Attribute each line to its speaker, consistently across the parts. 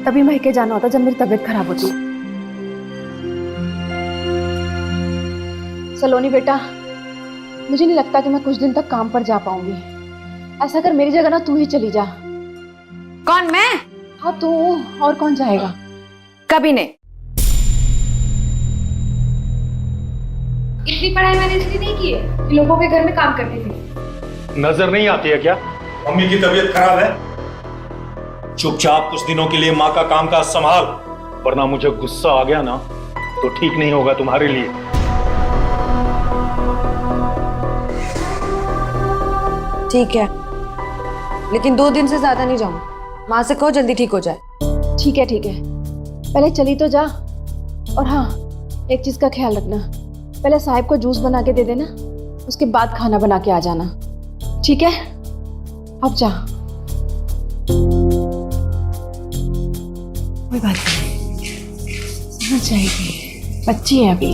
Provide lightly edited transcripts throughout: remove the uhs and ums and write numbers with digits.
Speaker 1: तभी महके जाना होता जब मेरी तबीयत खराब होती। सलोनी बेटा, मुझे नहीं लगता कि मैं कुछ दिन तक काम पर जा पाऊंगी। ऐसा कर मेरी जगह ना तू ही चली जा।
Speaker 2: कौन, मैं?
Speaker 1: हाँ तू, और कौन जाएगा?
Speaker 2: कभी नहीं।
Speaker 1: इतनी पढ़ाई मैंने इसलिए नहीं की है कि लोगों के घर में काम करती थी।
Speaker 3: नजर नहीं आती है क्या? मम्मी की तबीयत खराब है, चुपचाप कुछ दिनों के लिए माँ का काम काज संभाल, वरना मुझे गुस्सा आ गया ना तो ठीक नहीं होगा तुम्हारे लिए।
Speaker 2: ठीक है, लेकिन 2 दिन से ज्यादा नहीं जाऊँ। माँ से कहो जल्दी ठीक हो जाए।
Speaker 1: ठीक है ठीक है, पहले चली तो जा। और हाँ, एक चीज का ख्याल रखना, पहले साहिब को जूस बना के दे देना, उसके बाद खाना बना के आ जाना, ठीक है? अब जा। कोई बात नहीं, समझ जाएगी, बच्ची है अभी।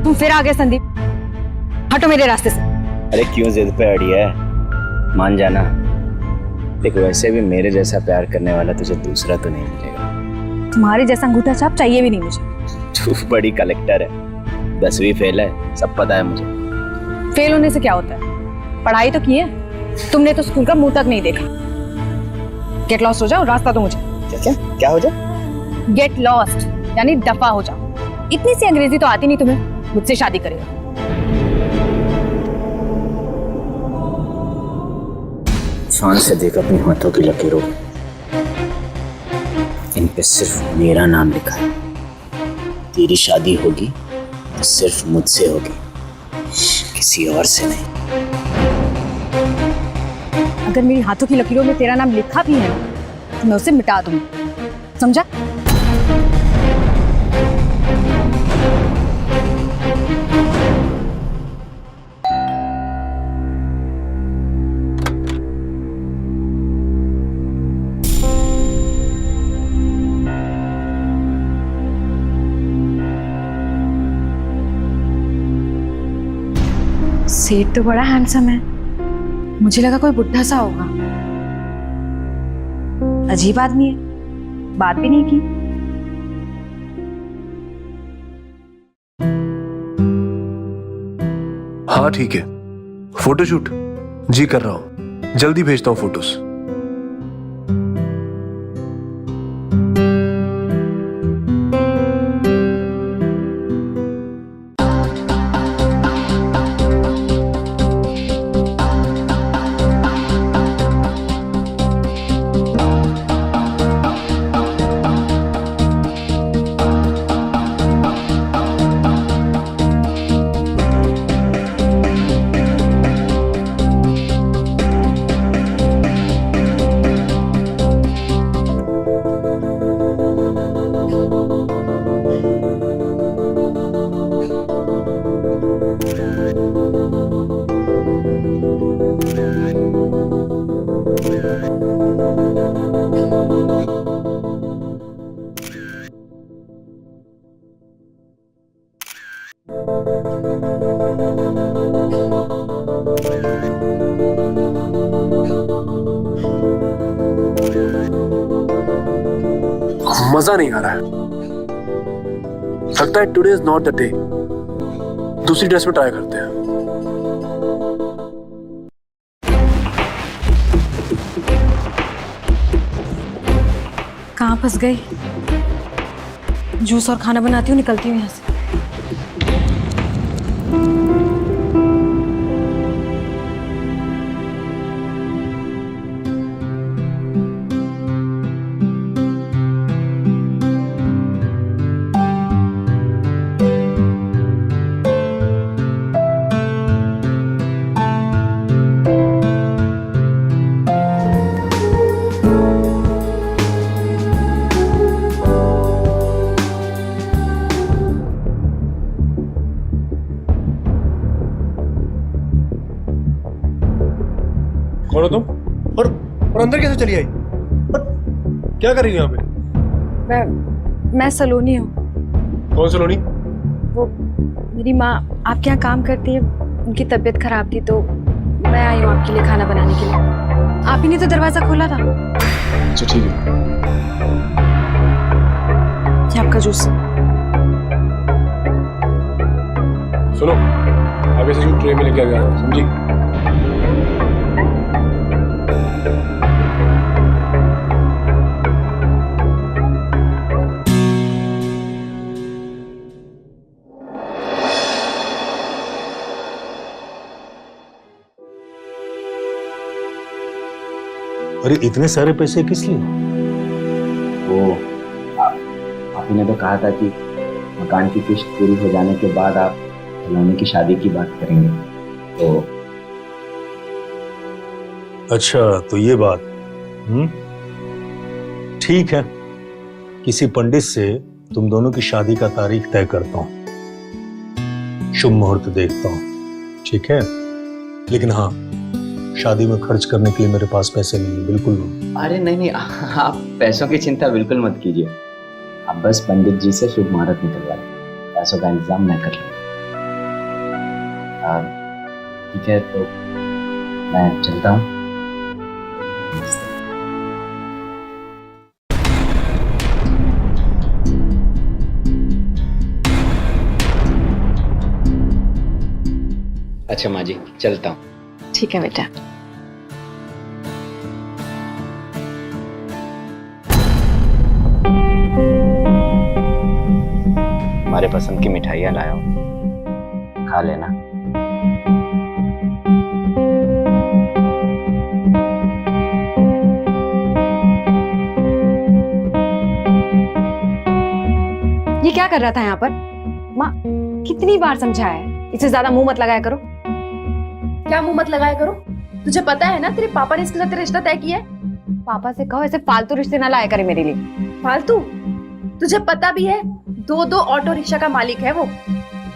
Speaker 2: तुम फिर आ गए संदीप, हटो मेरे रास्ते से।
Speaker 4: अरे क्यों जिद पे अड़ी है, मान जाना। देखो वैसे भी मेरे जैसा प्यार करने वाला तुझे दूसरा तो नहीं मिलेगा।
Speaker 2: तुम्हारे जैसा अंगूठा छाप चाहिए भी नहीं मुझे।
Speaker 4: तू बड़ी कलेक्टर है, 10वीं फेल है, सब पता है मुझे।
Speaker 2: फेल होने से क्या होता है? पढ़ाई तो की है तुमने, तो स्कूल का मुंह तक नहीं देखा। गेट लॉस्ट हो जाओ, रास्ता दो मुझे।
Speaker 4: क्या क्या हो जाए?
Speaker 2: गेट लॉस्ट यानी दफा हो जाओ। इतनी सी अंग्रेजी तो आती नहीं तुम्हें, मुझसे शादी करेगा।
Speaker 4: शान से देख अपने हाथों की लकीरों, इन पे सिर्फ मेरा नाम लिखा है। तेरी शादी होगी तो सिर्फ मुझसे होगी, किसी और से नहीं।
Speaker 2: अगर मेरी हाथों की लकीरों में तेरा नाम लिखा भी है तो मैं उसे मिटा दूंगी, समझा? सेठ तो बड़ा हैंडसम है, मुझे लगा कोई बुढ़ा सा होगा। अजीब आदमी है, बात भी नहीं की।
Speaker 5: हाँ ठीक है, फोटोशूट जी कर रहा हूं, जल्दी भेजता हूं फोटोज। मजा नहीं आ रहा है, लगता है today is not the day. दूसरी ड्रेस में ट्राई करते हैं।
Speaker 2: कहाँ फंस गई? जूस और खाना बनाती हूँ, निकलती हूँ यहाँ से।
Speaker 5: और अंदर कैसे चली आई? और क्या कर रही हो यहाँ पे?
Speaker 2: मैं सलोनी हूँ।
Speaker 5: कौन सलोनी?
Speaker 2: वो मेरी माँ आपके यहाँ काम करती है, उनकी तबीयत खराब थी तो मैं आई हूँ आपके लिए खाना बनाने के लिए। आप ही ने तो दरवाजा खोला था।
Speaker 5: अच्छा ठीक है।
Speaker 2: ये आपका जूस।
Speaker 5: सुनो, आगे से जो ट्रे में लेके आ जाना, समझी?
Speaker 3: अरे इतने सारे पैसे किस लिए?
Speaker 4: वो आप ही ने तो कहा था कि मकान की किस्त पूरी हो जाने के बाद आप सलोनी की शादी की बात करेंगे, तो
Speaker 3: अच्छा तो ये बात। ठीक है, किसी पंडित से तुम दोनों की शादी का तारीख तय करता हूं, शुभ मुहूर्त देखता हूं, ठीक है? लेकिन हाँ, शादी में खर्च करने के लिए मेरे पास पैसे नहीं है, बिल्कुल नहीं।
Speaker 4: अरे नहीं, आप पैसों की चिंता बिल्कुल मत कीजिए। आप बस पंडित जी से शुभ मुहूर्त निकलवा लें, पैसों का इंतजाम मैं कर लूँगा। ठीक है, तो मैं चलता हूँ। अच्छा माँ जी, चलता हूँ।
Speaker 1: ठीक है बेटा।
Speaker 4: हमारे पसंद की मिठाइयाँ लाया हूँ, खा लेना।
Speaker 2: ये क्या कर रहा था यहाँ पर? माँ कितनी बार समझाया है, इससे ज्यादा मुंह मत लगाया करो।
Speaker 1: क्या मुंह मत लगाया करो? तुझे पता है ना तेरे पापा ने इसके साथ रिश्ता तय किया है।
Speaker 2: पापा से कहो ऐसे फालतू रिश्ते ना लाया करे मेरे लिए।
Speaker 1: फालतू? तुझे पता भी है 2 ऑटो रिक्शा का मालिक है वो।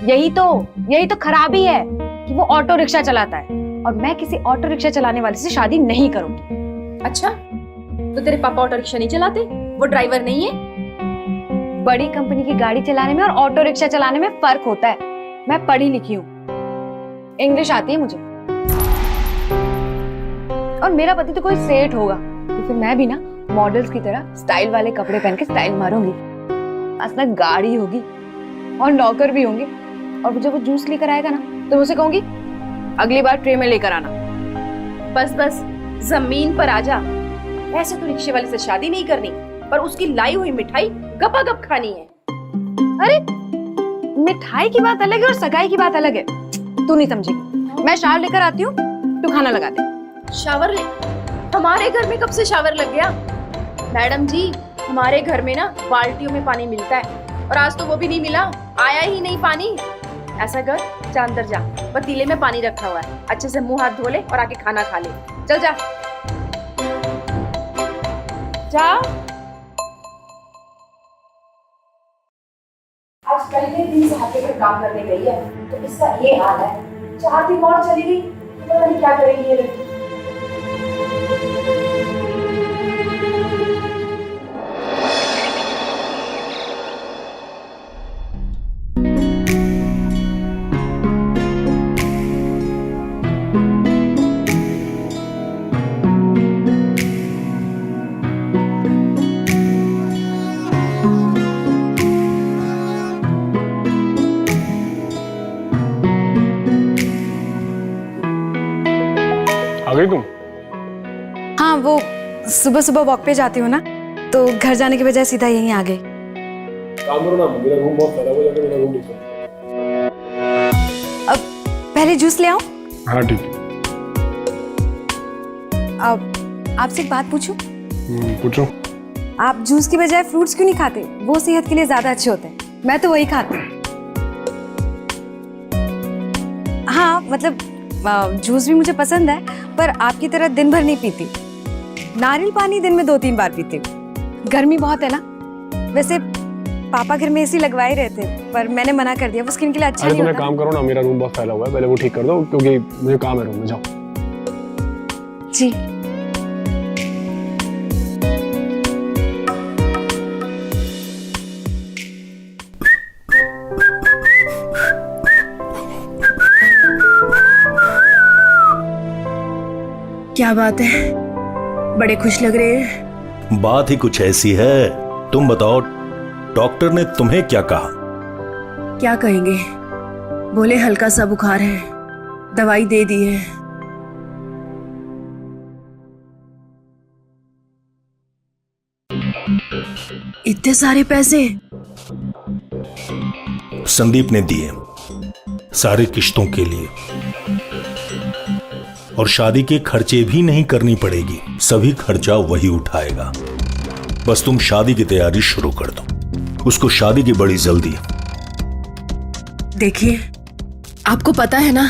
Speaker 2: यही तो खराबी है कि वो ऑटो रिक्शा चलाता है और मैं किसी ऑटो रिक्शा चलाने वाले से शादी नहीं करूंगी।
Speaker 1: अच्छा, तो तेरे पापा ऑटो रिक्शा नहीं चलाते? वो ड्राइवर नहीं है?
Speaker 2: बड़ी कंपनी की गाड़ी चलाने में और ऑटो रिक्शा चलाने में फर्क होता है। मैं पढ़ी लिखी हूँ, इंग्लिश आती है मुझे, और मेरा पति तो कोई सेठ होगा तो फिर मैं भी ना मॉडल्स की तरह स्टाइल वाले कपड़े पहन के स्टाइल मारूंगी। असला गाड़ी होगी और नौकर भी होंगे, और मुझे वो जूस लेकर आएगा ना तो मैं उसे कहूंगी अगली बार ट्रे में लेकर आना।
Speaker 1: बस जमीन पर आ जा। ऐसे तो रिक्शे वाले से शादी नहीं करनी, पर उसकी लाई हुई मिठाई गपागप खानी है।
Speaker 2: अरे मिठाई की बात अलग है और सगाई की बात अलग है, तू नहीं समझेगी। मैं शावर लेकर आती हूँ, तू खाना लगा दे।
Speaker 1: शावर ले? हमारे घर में कब से शावर लग गया? मैडम जी, हमारे घर में ना बाल्टियों में पानी मिलता है, और आज तो वो भी नहीं मिला, आया ही नहीं पानी। ऐसा कर, जा अंदर जा, पतीले में पानी रखा हुआ है, अच्छे से मुंह हाथ धो ले और आके खाना खा ले। चल जा जा। आज पहले दिन से हफ्ते पर काम करने गई है तो इसका ये हाल है। 4 दिन और चली गई तो पता नहीं क्या करेगी ये लड़की।
Speaker 5: आ गई तुम?
Speaker 2: हाँ, वो सुबह सुबह वॉक पे जाती हूँ ना, तो घर जाने के बजाय सीधा यहीं आ गई।
Speaker 5: काम करो ना, मेरा रूम बहुत फैला हुआ है, जाके मेरा रूम देखो।
Speaker 2: अब पहले जूस ले आऊं?
Speaker 5: हाँ ठीक है।
Speaker 2: अब आपसे एक बात पूछूं?
Speaker 5: पूछो।
Speaker 2: आप जूस की बजाय फ्रूट्स क्यों नहीं खाते? वो सेहत के लिए ज्यादा अच्छे होते हैं। मैं तो वही खाती हूँ। हाँ मतलब जूस भी मुझे पसंद है, पर आपकी तरह दिन भर नहीं पीती। नारियल पानी दिन में 2-3 बार पीती हूँ। गर्मी बहुत है ना। वैसे पापा घर में एसी लगवाए रहे थे, पर मैंने मना कर दिया, वो स्किन के लिए अच्छा नहीं होता।
Speaker 5: तुम काम करो ना, मेरा रूम बहुत फैला हुआ है, पहले वो ठीक कर दो, क्योंकि मुझे काम है रूम में। जाओ।
Speaker 2: जी।
Speaker 6: क्या बात है, बड़े खुश लग रहे हैं।
Speaker 3: बात ही कुछ ऐसी है। तुम बताओ, डॉक्टर ने तुम्हें क्या कहा?
Speaker 6: क्या कहेंगे, बोले हल्का सा बुखार है, दवाई दे दी है। इतने सारे पैसे
Speaker 3: संदीप ने दिए, सारे किश्तों के लिए। और शादी के खर्चे भी नहीं करनी पड़ेगी, सभी खर्चा वही उठाएगा। बस तुम शादी की तैयारी शुरू कर दो, उसको शादी की बड़ी जल्दी है।
Speaker 6: देखिए, आपको पता है ना,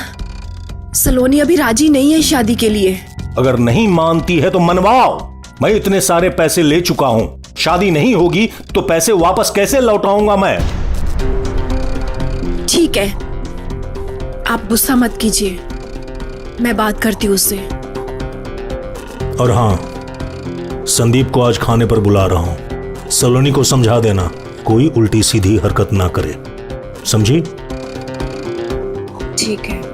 Speaker 6: सलोनी अभी राजी नहीं है शादी के लिए।
Speaker 3: अगर नहीं मानती है तो मनवाओ। मैं इतने सारे पैसे ले चुका हूं, शादी नहीं होगी तो पैसे वापस कैसे लौटाऊंगा मैं?
Speaker 6: ठीक है, आप गुस्सा मत कीजिए, मैं बात करती हूँ उससे।
Speaker 3: और हां, संदीप को आज खाने पर बुला रहा हूं। सलोनी को समझा देना, कोई उल्टी सीधी हरकत ना करे, समझी?
Speaker 6: ठीक है।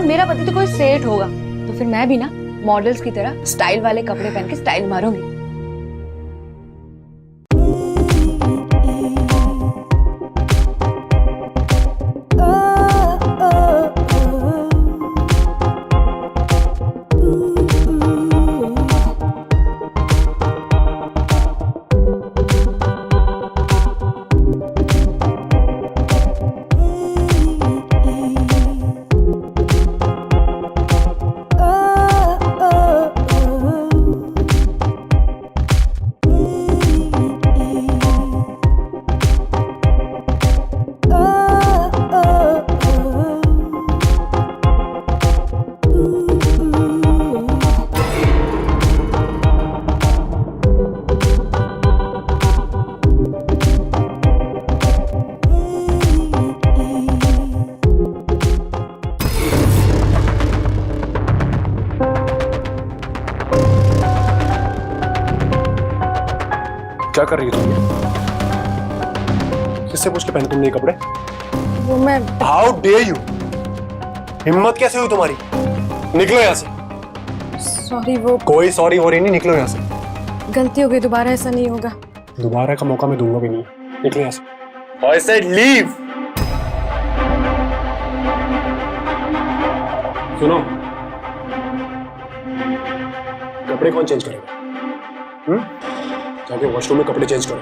Speaker 2: मेरा पति तो कोई सेठ होगा, तो फिर मैं भी ना मॉडल्स की तरह स्टाइल वाले कपड़े पहन के स्टाइल मारूंगी।
Speaker 5: क्या कर रही है तुम? किससे पूछ के पहने तुमने ये कपड़े?
Speaker 2: वो मैं
Speaker 5: हाउ डेयर यू! हिम्मत कैसे हुई तुम्हारी? निकलो यहाँ से।
Speaker 2: सॉरी, वो
Speaker 5: कोई सॉरी वॉरी नहीं, निकलो यहाँ से।
Speaker 2: गलती हो गई, दोबारा ऐसा नहीं होगा।
Speaker 5: दोबारा का मौका मैं दूंगा भी नहीं। निकलो यहाँ से। I said leave! सुनो, कपड़े कौन चेंज करेगा? जाके वॉशरूम में कपड़े चेंज करो।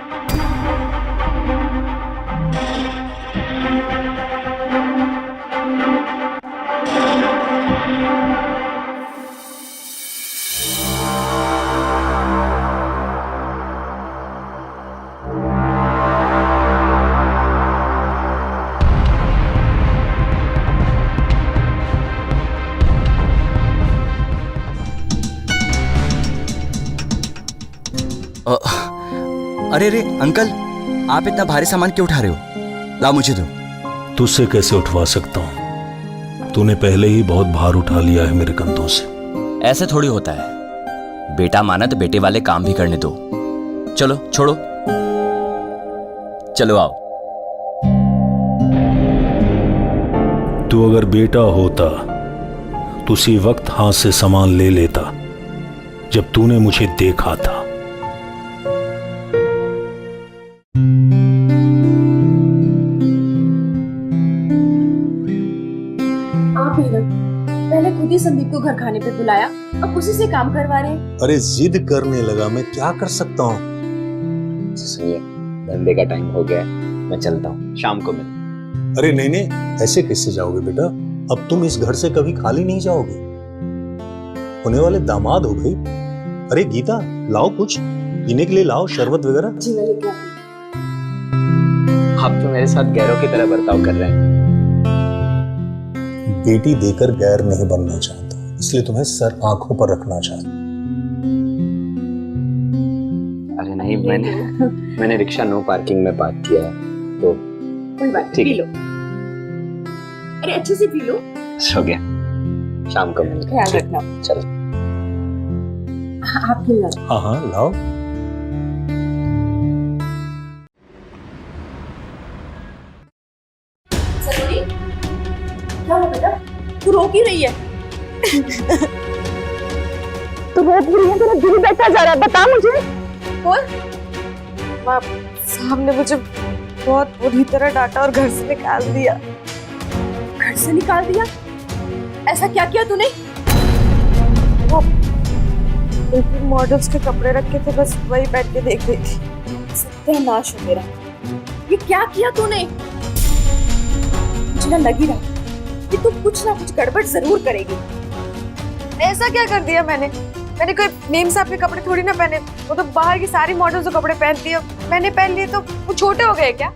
Speaker 7: अरे रे अंकल, आप इतना भारी सामान क्यों उठा रहे हो? ला मुझे दो।
Speaker 3: तुझसे कैसे उठवा सकता हूं? तूने पहले ही बहुत भार उठा लिया है मेरे कंधों से।
Speaker 7: ऐसे थोड़ी होता है, बेटा माना तो बेटे वाले काम भी करने दो। चलो छोड़ो, चलो आओ।
Speaker 3: तू अगर बेटा होता तो उसी वक्त हाथ से सामान ले लेता जब तूने मुझे देखा था।
Speaker 1: खुद ही संदीप को घर खाने पे बुलाया, अब उसी से काम करवा रहे हैं।
Speaker 3: अरे जिद करने लगा, मैं क्या कर सकता हूँ।
Speaker 4: सुनिए, धंधे का टाइम हो गया है, मैं चलता हूँ, शाम को मिल।
Speaker 3: अरे नहीं नहीं, ऐसे कैसे जाओगे बेटा? अब तुम इस घर से कभी खाली नहीं जाओगे। होने वाले दामाद हो गई। अरे गीता, लाओ कुछ पीने के लिए, लाओ शरबत वगैरह।
Speaker 1: जी मैं लेके आती हूँ।
Speaker 4: आप तो मेरे साथ गैरों की तरह बर्ताव कर रहे हैं।
Speaker 3: बेटी देकर गैर नहीं बनना चाहता, इसलिए तुम्हें सर आंखों पर रखना चाहता।
Speaker 4: अरे नहीं, मैंने रिक्शा नो पार्किंग में पार्क किया है, तो
Speaker 1: कोई बात नहीं,
Speaker 4: ठीक
Speaker 1: पी
Speaker 4: है।
Speaker 1: लो। अरे अच्छे से पी लो,
Speaker 4: हो गया, शाम को मिल।
Speaker 1: ख्याल रखना।
Speaker 4: चलो।
Speaker 1: आप खिला।
Speaker 3: हाँ हाँ लाओ।
Speaker 1: सलोनी, क्या हो बेटा? तू रो क्यों रही है? तू रो क्यों रही है? तेरा दिल बैठा जा रहा है, बता मुझे। बोल।
Speaker 2: साहब ने मुझे बहुत बुरी तरह डांटा और घर से निकाल दिया।
Speaker 1: घर से निकाल दिया? ऐसा क्या किया तूने?
Speaker 2: वो बिल्कुल मॉडल्स के कपड़े रखे थे, बस वही बैठ के देख रही थी।
Speaker 1: सत्यानाश हो तेरा। ये क्या किया तूने? मुझे ना लग ही रहा कि तू कुछ ना कुछ गड़बड़ जरूर करेगी।
Speaker 2: ऐसा क्या कर दिया मैंने? मैंने कोई मेम साहब के कपड़े थोड़ी ना पहने। वो तो बाहर की सारी मॉडल्स जो कपड़े पहनती है मैंने पहन लिए, तो वो छोटे हो गए क्या?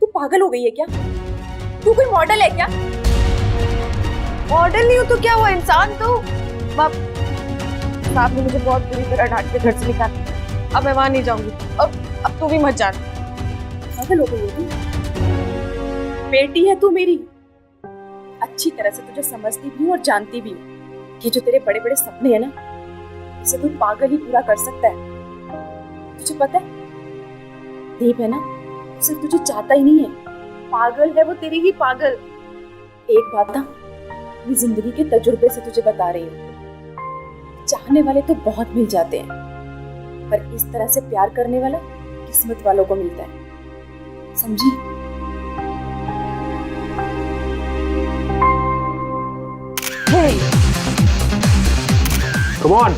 Speaker 1: तू पागल हो गई है क्या? तू कोई मॉडल है क्या?
Speaker 2: मॉडल नहीं हूँ तो क्या हुआ, इंसान तो। साहब ने मुझे बहुत बुरी तरह डांट के घर से निकाल दिया। अब मैं वहां नहीं जाऊंगी। अब तू भी मत जाना।
Speaker 1: पागल हो गई है तू? बेटी है तू मेरी, अच्छी तरह से तुझे समझती भी हूँ और जानती भी हूँ कि जो तेरे बड़े बड़े सपने हैं ना, इसे कोई पागल ही पूरा कर सकता है। तुझे पता है, दीप है ना, सिर्फ तुझे चाहता ही नहीं है, पागल है वो तेरी ही पागल। एक बात ना, अपनी जिंदगी के तजुर्बे से तुझे बता रही हूँ, चाहने वाले तो बहुत मिल जाते हैं, पर इस तरह से प्यार करने वाला किस्मत वालों को मिलता है, समझी?
Speaker 5: Come on.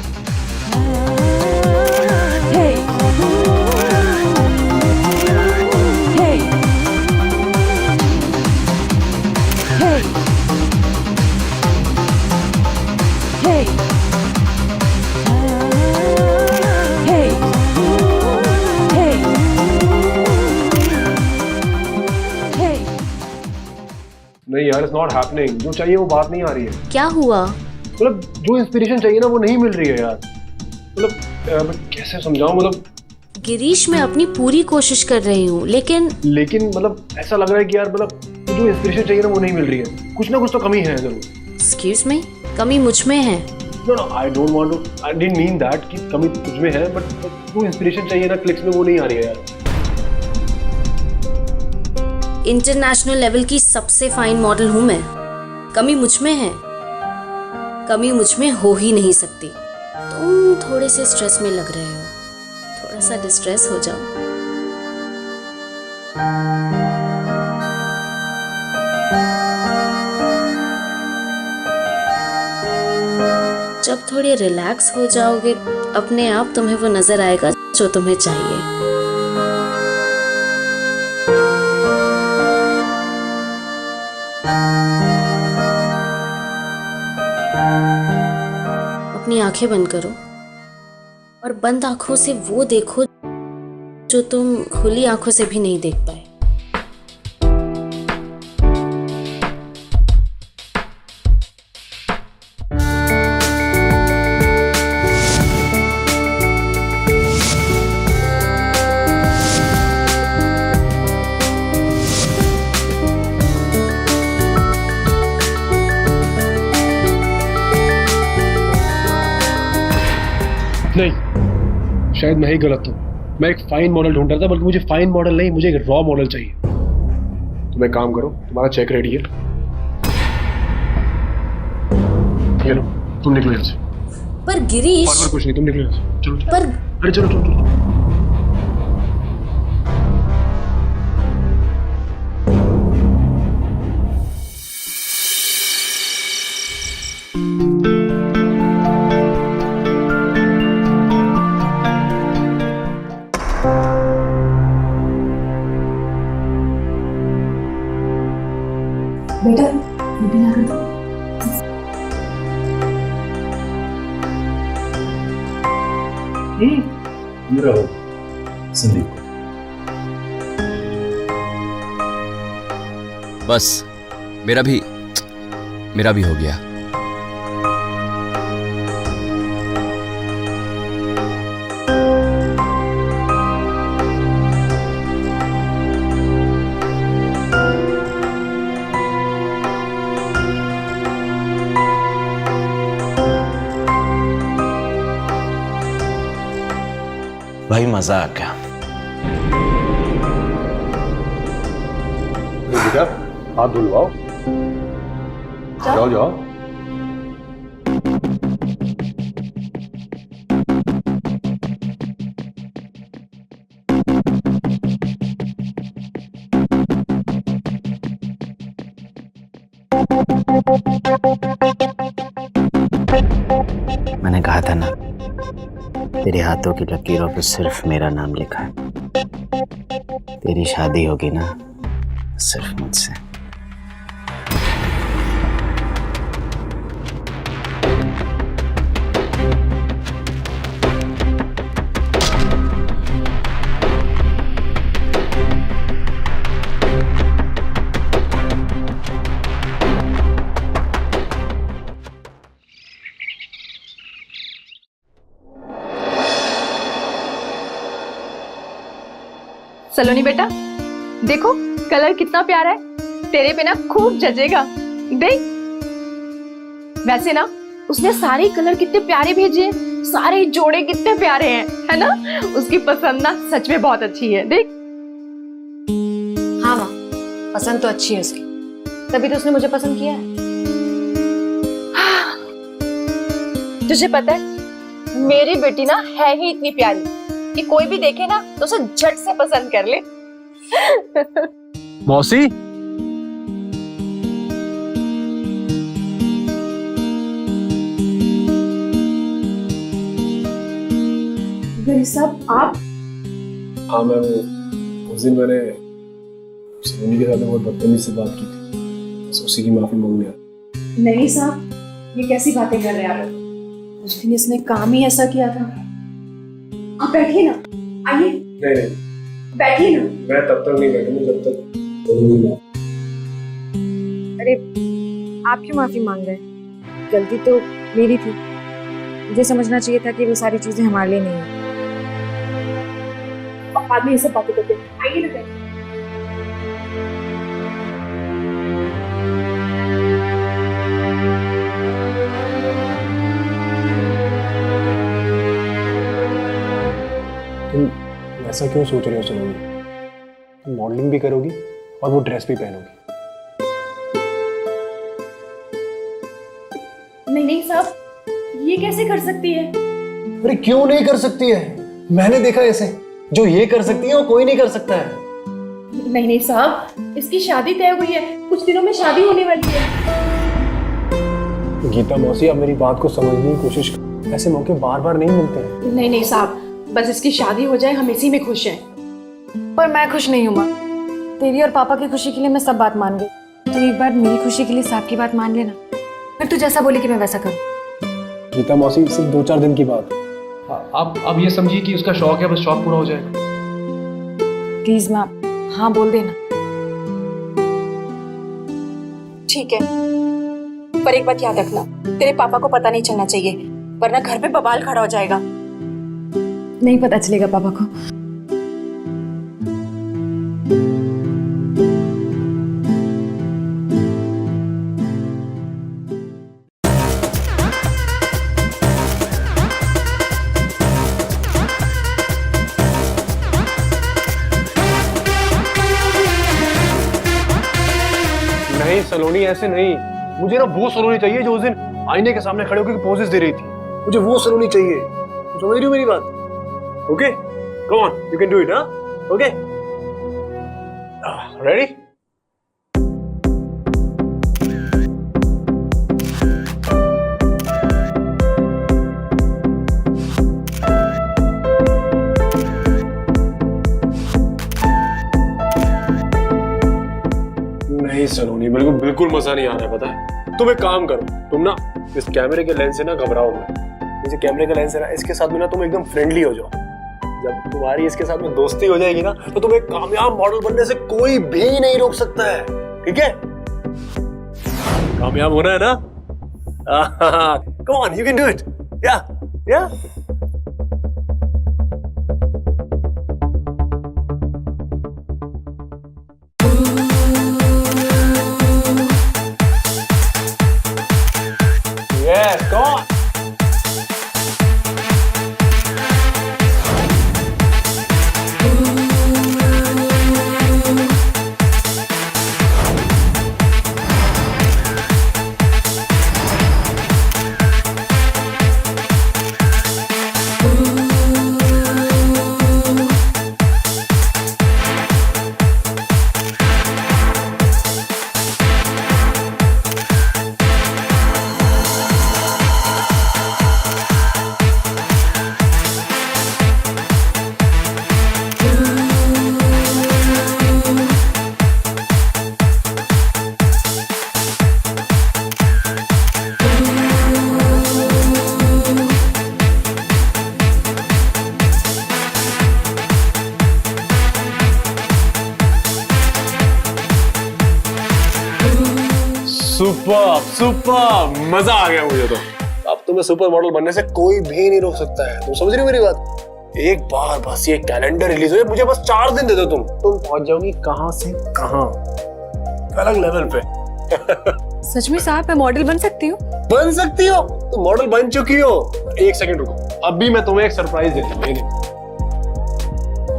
Speaker 5: नहीं यार, इट्स नॉट हैपनिंग। जो चाहिए वो बात नहीं आ रही है।
Speaker 8: क्या हुआ?
Speaker 5: मतलब जो इंस्पिरेशन चाहिए ना वो नहीं मिल रही है यार। मतलब मैं कैसे समझाऊं, मतलब
Speaker 8: गिरीश, मैं अपनी पूरी कोशिश कर रही हूँ, लेकिन
Speaker 5: मतलब ऐसा लग रहा है कि यार मतलब जो इंस्पिरेशन चाहिए ना वो नहीं मिल रही है। कुछ ना कुछ तो कमी है जरूर।
Speaker 8: एक्सक्यूज मी, कमी मुझ में है।
Speaker 5: No no, I don't want to, I didn't mean that कि कमी तुझ में है, बट जो इंस्पिरेशन चाहिए ना क्लिक्स में वो नहीं आ रही है यार।
Speaker 8: इंटरनेशनल लेवल की सबसे फाइन मॉडल हूँ मैं, कमी मुझ में है, कमी मुझ में हो ही नहीं सकती। तुम थोड़े से स्ट्रेस में लग रहे हो, थोड़ा सा डिस्ट्रेस हो जाओ। जब थोड़ी रिलैक्स हो जाओगे, अपने आप तुम्हें वो नजर आएगा जो तुम्हें चाहिए। अपनी आंखें बंद करो और बंद आंखों से वो देखो जो तुम खुली आंखों से भी नहीं देख पाए।
Speaker 5: नहीं, शायद मैं ही गलत हूँ। मैं एक फाइन मॉडल ढूंढ रहा था, बल्कि मुझे फाइन मॉडल नहीं, मुझे एक रॉ मॉडल चाहिए। तुम एक काम करो, तुम्हारा चेक रेडी है, ये लो, तुम निकलो यहाँ से।
Speaker 8: पर गिरीश,
Speaker 5: और कुछ नहीं, तुम निकलो यहाँ से। चलो
Speaker 8: पर
Speaker 5: अरे चलो चलो।
Speaker 1: बेटा रोटी ला कर दो।
Speaker 3: मेरा हो संदीप।
Speaker 7: बस मेरा भी हो गया।
Speaker 4: भाई मजा आ गया।
Speaker 5: बेटा हाथ धुलवाओ। जाओ जाओ।
Speaker 4: मैंने कहा था ना, तेरे हाथों की लकीरों पे सिर्फ मेरा नाम लिखा है। तेरी शादी होगी ना सिर्फ मुझसे।
Speaker 1: सलोनी बेटा देखो कलर कितना प्यारा है, तेरे पे ना खूब जचेगा। देख वैसे ना उसने सारे कलर कितने प्यारे भेजे हैं, सारे जोड़े कितने प्यारे हैं, है ना। उसकी पसंद ना सच में बहुत अच्छी है। देख
Speaker 2: हाँ माँ, पसंद तो अच्छी है उसकी, तभी तो उसने मुझे पसंद किया है।
Speaker 1: तुझे पता है मेरी बेटी ना है ही इतनी प्यारी कि कोई भी देखे ना तो उसे झट से पसंद कर ले।
Speaker 5: मौसी
Speaker 1: सब आप?
Speaker 5: हाँ मैं उस दिन मैंने सलोनी के साथ बहुत बदतमीजी से बात की थी, बस उसी की माफी मांगने आया।
Speaker 1: नहीं साहब ये कैसी बातें कर रहे हैं आप? उस दिन इसने काम ही ऐसा किया था। आप बैठिए ना, आइए
Speaker 5: नहीं
Speaker 1: बैठिए ना।
Speaker 5: मैं तब तक नहीं बैठूंगा जब तक सलोनी ना।
Speaker 2: अरे आप क्यों माफी मांग रहे हैं? गलती तो मेरी थी, मुझे समझना चाहिए था कि वो सारी चीजें हमारे लिए नहीं है।
Speaker 1: बाद में ये सब बातें करते हैं। आइए ना बैठिए।
Speaker 5: तुम ऐसा क्यों सोच रहे हो सलोनी? तुम मॉडलिंग भी करोगी और वो ड्रेस भी पहनोगी।
Speaker 1: नहीं साहब ये कैसे कर सकती है?
Speaker 5: अरे क्यों नहीं कर सकती है? मैंने देखा ऐसे, जो ये कर सकती है वो कोई नहीं कर सकता है।
Speaker 1: नहीं साहब इसकी शादी तय हुई है, कुछ दिनों में शादी होने वाली है।
Speaker 5: गीता मौसी आप मेरी बात को समझने की कोशिश करो, ऐसे मौके बार बार नहीं मिलते हैं।
Speaker 1: नहीं साहब बस इसकी शादी हो जाए, हम इसी में खुश हैं।
Speaker 2: पर मैं खुश नहीं हूँ माँ, तेरी और पापा की खुशी के लिए मैं सब बात मान गई, तो एक बार मेरी खुशी के लिए साहब की बात मान लेना, फिर तू जैसा बोले कि मैं वैसा करूँ।
Speaker 5: गीता मौसी सिर्फ 2-4 दिन की बात है। आप ये समझिए कि उसका शौक है, बस शौक पूरा हो जाएगा।
Speaker 2: प्लीज माँ हाँ बोल देना।
Speaker 1: ठीक है पर एक बात याद रखना, तेरे पापा को पता नहीं चलना चाहिए वरना घर पे बवाल खड़ा हो जाएगा।
Speaker 2: नहीं पता चलेगा पापा को।
Speaker 5: नहीं सलोनी ऐसे नहीं, मुझे ना वो सलोनी चाहिए जो उस दिन आईने के सामने खड़े होकर पोजेस दे रही थी। मुझे वो सलोनी चाहिए, समझ रही हो मेरी बात? Okay come on you can do it. हाँ ओके रेडी? नहीं सलोनी बिल्कुल बिल्कुल मजा नहीं आ रहा है, पता है। तुम एक काम करो, तुम ना इस कैमरे के लेंस से ना घबराओ मत। जैसे कैमरे का लेंस है ना, इसके साथ में ना तुम एकदम फ्रेंडली हो जाओ। जब तुम्हारी इसके साथ में दोस्ती हो जाएगी ना, तो तुम्हें कामयाब मॉडल बनने से कोई भी नहीं रोक सकता है, ठीक है? कामयाब होना है ना? Come on, you can do it. Yeah, yeah. Yes, go on. Super super, मजा आ गया मुझे तो। अब तुम्हें सुपर मॉडल बनने से कोई भी नहीं रोक सकता है। तुम समझ रही हो मेरी बात? एक बार बस ये कैलेंडर रिलीज हो, मुझे बस 4 दिन दे दो, तुम पहुंच जाओगी कहां से कहां, अलग लेवल पे।
Speaker 2: सच में साहब मैं मॉडल बन सकती हूँ?
Speaker 5: बन सकती हो, तुम मॉडल बन चुकी हो। एक सेकंड रुको, अभी मैं तुम्हें एक सरप्राइज देता हूँ।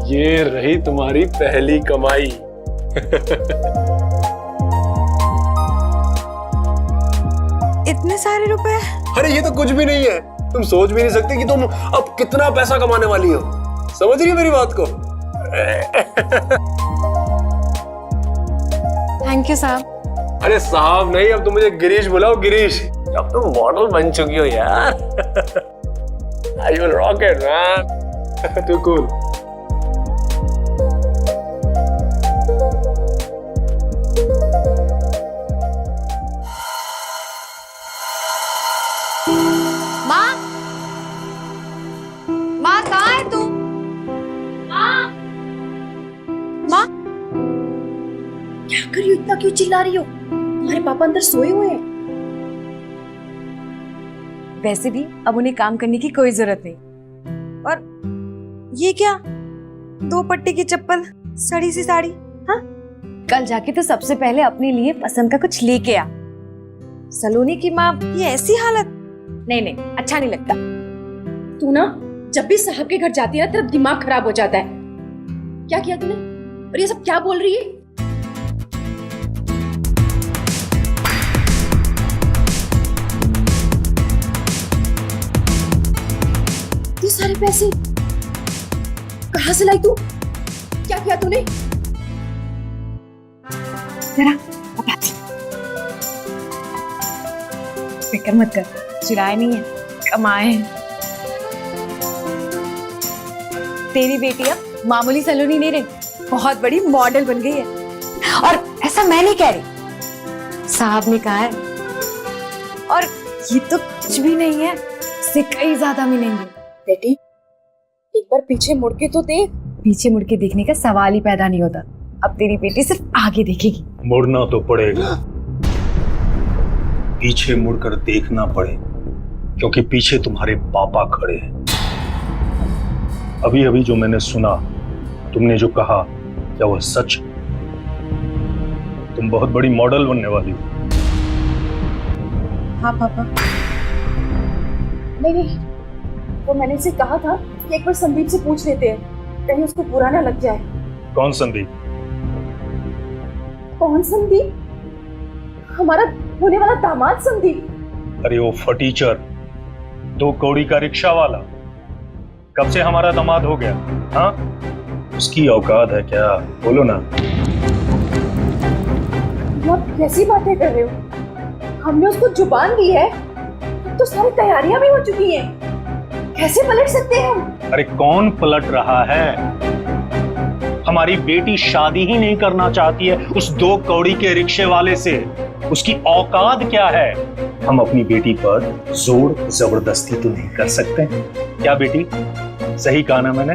Speaker 5: ये रही तुम्हारी पहली कमाई।
Speaker 2: इतने सारे रुपए?
Speaker 5: अरे ये तो कुछ भी नहीं है, तुम सोच भी नहीं सकती कि तुम अब कितना पैसा कमाने वाली हो। समझ रही हो मेरी बात को?
Speaker 2: थैंक यू साहब।
Speaker 5: अरे साहब नहीं, अब तुम मुझे गिरीश बुलाओ, गिरीश। अब तुम मॉडल बन चुकी हो यार। I will rock it, man. Too cool.
Speaker 2: माँ, माँ कहाँ है तू? माँ,
Speaker 1: क्या कर रही हो? इतना क्यों चिल्ला रही हो? तुम्हारे पापा अंदर सोए हुए हैं।
Speaker 2: वैसे भी अब उन्हें काम करने की कोई जरूरत नहीं। और ये क्या, 2 पट्टी की चप्पल, सड़ी सी साड़ी। हाँ, कल जाके तो सबसे पहले अपने लिए पसंद का कुछ लेके आ। सलोनी की माँ, ये ऐसी हालत नहीं नहीं, अच्छा नहीं लगता।
Speaker 1: तू ना जब भी साहब के घर जाती है ना, तेरा दिमाग खराब हो जाता है। क्या किया तूने? और ये सब क्या बोल रही है? ये सारे पैसे कहाँ से लाई तू? क्या किया तूने?
Speaker 2: जरा बताती। फिक्र मत कर, चुराए नहीं है, कमाए हैं। तेरी बेटी अब मामूली सलोनी नहीं रही, बहुत बड़ी मॉडल बन गई है। और ऐसा मैं नहीं कह रही, साहब ने कहा है। और ये तो कुछ भी नहीं है, इससे कई ज्यादा मिलेंगे।
Speaker 1: बेटी एक बार पीछे मुड़ के तो देख।
Speaker 2: पीछे मुड़ के देखने का सवाल ही पैदा नहीं होता। अब तेरी बेटी सिर्फ आगे देखेगी।
Speaker 3: मुड़ना तो पड़ेगा, पीछे मुड़कर देखना पड़े, क्योंकि पीछे तुम्हारे पापा खड़े हैं। अभी अभी जो मैंने सुना, तुमने जो कहा, क्या वह सच? तुम बहुत बड़ी मॉडल बनने वाली हो।
Speaker 2: हाँ पापा।
Speaker 1: नहीं, तो मैंने इसे कहा था कि एक बार संदीप से पूछ लेते हैं, कहीं उसको बुरा ना लग जाए।
Speaker 3: कौन संदीप?
Speaker 1: कौन संदीप? हमारा होने वाला दामाद संदीप।
Speaker 3: अरे वो फटीचर, 2 कौड़ी का रिक्शा वाला, कब से हमारा दामाद हो गया? हाँ, उसकी औकात है क्या? बोलो ना।
Speaker 1: आप कैसी बातें कर रहे हो? हमने उसको जुबान दी है, तो सारी तैयारियां भी हो चुकी हैं। कैसे पलट सकते हैं हम?
Speaker 3: अरे कौन पलट रहा है? हमारी बेटी शादी ही नहीं करना चाहती है उस 2 कौड़ी के रिक्शे वाले से। उसकी औकात क्या है? हम अपनी बेटी पर जोर जबरदस्ती तो नहीं कर सकते। क्या बेटी, सही कहा ना मैंने?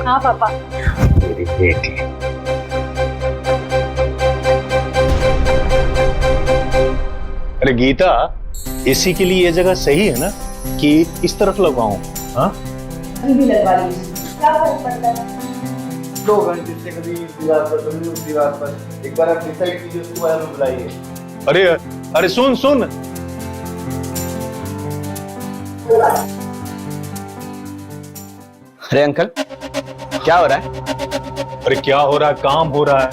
Speaker 1: हाँ पापा।
Speaker 3: मेरी बेटी। अरे गीता, एसी के लिए ये जगह सही है ना कि इस तरफ लगवाऊं? हाँ,
Speaker 1: अभी भी लगवा लीजिए, क्या फर्क पड़ता है?
Speaker 9: 2 घंटे से कभी इस दीवार पर कभी उस दीवार पर, एक बार आप डिसाइड कीजिए, उसको बारे में बुलाइए।
Speaker 3: अरे अरे सुन सुन,
Speaker 4: अरे अंकल, क्या हो रहा है?
Speaker 3: अरे क्या हो रहा है? काम हो रहा है।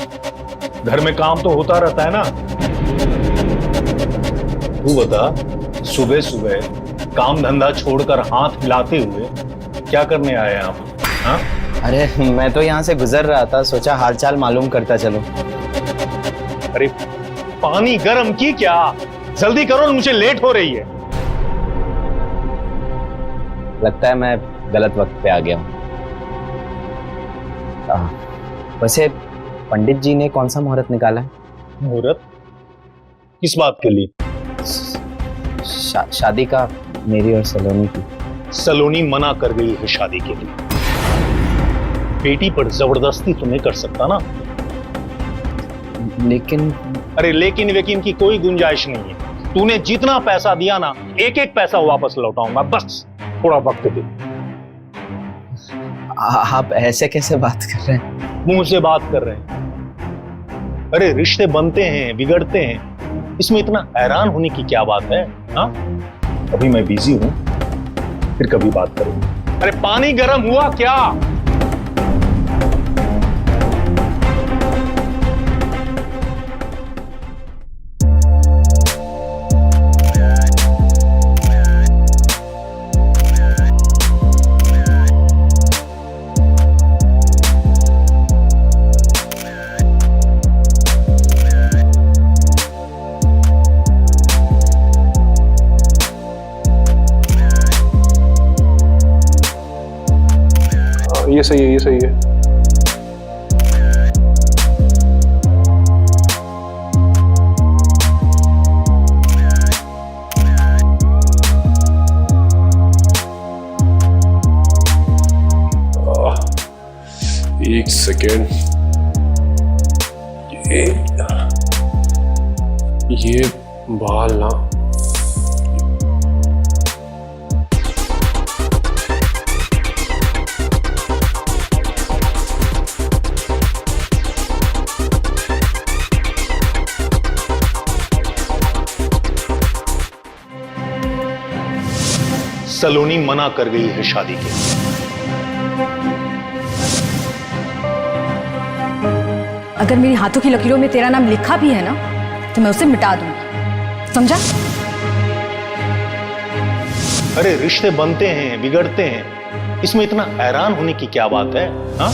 Speaker 3: घर में काम तो होता रहता है ना। तू बता, सुबह सुबह काम धंधा छोड़कर हाथ हिलाते हुए क्या करने आए हैं आप? हाँ?
Speaker 4: अरे मैं तो यहाँ से गुजर रहा था, सोचा हालचाल मालूम करता चलो।
Speaker 3: अरे पानी गर्म की क्या? जल्दी करो, मुझे लेट हो रही है।
Speaker 4: लगता है मैं गलत वक्त पे आ गया हूँ। वैसे पंडित जी ने कौन सा मुहूर्त निकाला है?
Speaker 3: मुहूर्त किस बात के लिए?
Speaker 4: शादी का, मेरी और सलोनी की।
Speaker 3: सलोनी मना कर गई है शादी के लिए। बेटी पर जबरदस्ती तो नहीं कर सकता ना।
Speaker 4: लेकिन
Speaker 3: अरे लेकिन वेकिन की कोई गुंजाइश नहीं है। तूने जितना पैसा दिया ना, एक एक पैसा वापस लौटाऊंगा, बस थोड़ा वक्त दे।
Speaker 4: आप ऐसे कैसे बात कर रहे हैं?
Speaker 3: मुंह से बात कर रहे हैं। अरे रिश्ते बनते हैं, बिगड़ते हैं, इसमें इतना हैरान होने की क्या बात है? हाँ, अभी मैं बिजी हूं, फिर कभी बात करेंगे। अरे पानी गर्म हुआ क्या?
Speaker 5: ये सही है, ये सही है। एक सेकेंड, ये बाल ना,
Speaker 3: सलोनी मना कर गई है शादी के लिए।
Speaker 2: अगर मेरी हाथों की लकीरों में तेरा नाम लिखा भी है ना, तो मैं उसे मिटा दूंगी, समझा?
Speaker 3: अरे रिश्ते बनते हैं, बिगड़ते हैं, इसमें इतना हैरान होने की क्या बात है? हाँ?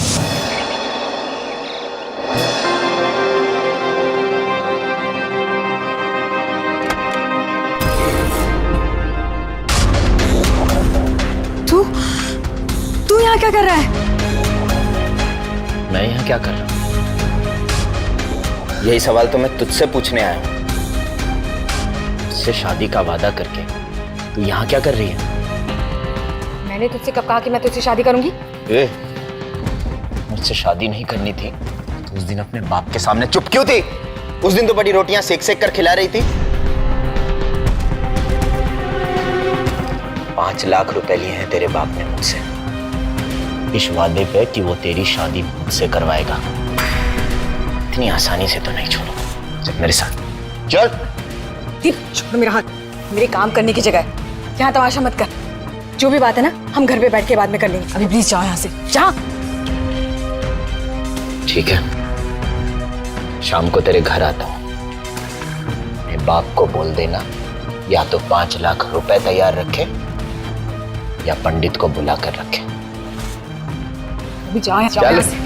Speaker 2: तू यहाँ क्या कर रहा है?
Speaker 4: मैं यहाँ क्या कर रहा हूँ? यही सवाल तो मैं तुझसे पूछने आया हूँ। तुझसे शादी का वादा करके तू यहाँ क्या कर रही है?
Speaker 2: मैंने तुझसे कब कहा कि मैं तुझसे शादी करूंगी?
Speaker 4: मुझसे शादी नहीं करनी थी तो उस दिन अपने बाप के सामने चुप क्यों थी? उस दिन तो बड़ी रोटियां सेक सेक कर खिला रही थी। 5 लाख रुपए लिए हैं तेरे बाप ने मुझसे, इस वादे पे कि वो तेरी शादी मुझसे करवाएगा। इतनी आसानी से तो नहीं छोड़ूंगा। चल मेरे साथ, चल।
Speaker 2: छोड़ मेरा हाथ, मेरे काम करने की जगह है, यहाँ तमाशा मत कर। जो भी बात है ना, हम घर पे बैठ के बाद में कर लेंगे। अभी प्लीज जाओ यहाँ से, जा।
Speaker 4: ठीक है, शाम को तेरे घर आता हूँ। मेरे बाप को बोल देना या तो 5 लाख रुपए तैयार रखे या पंडित को बुला कर रखे।
Speaker 2: अभी जाओ यहाँ से।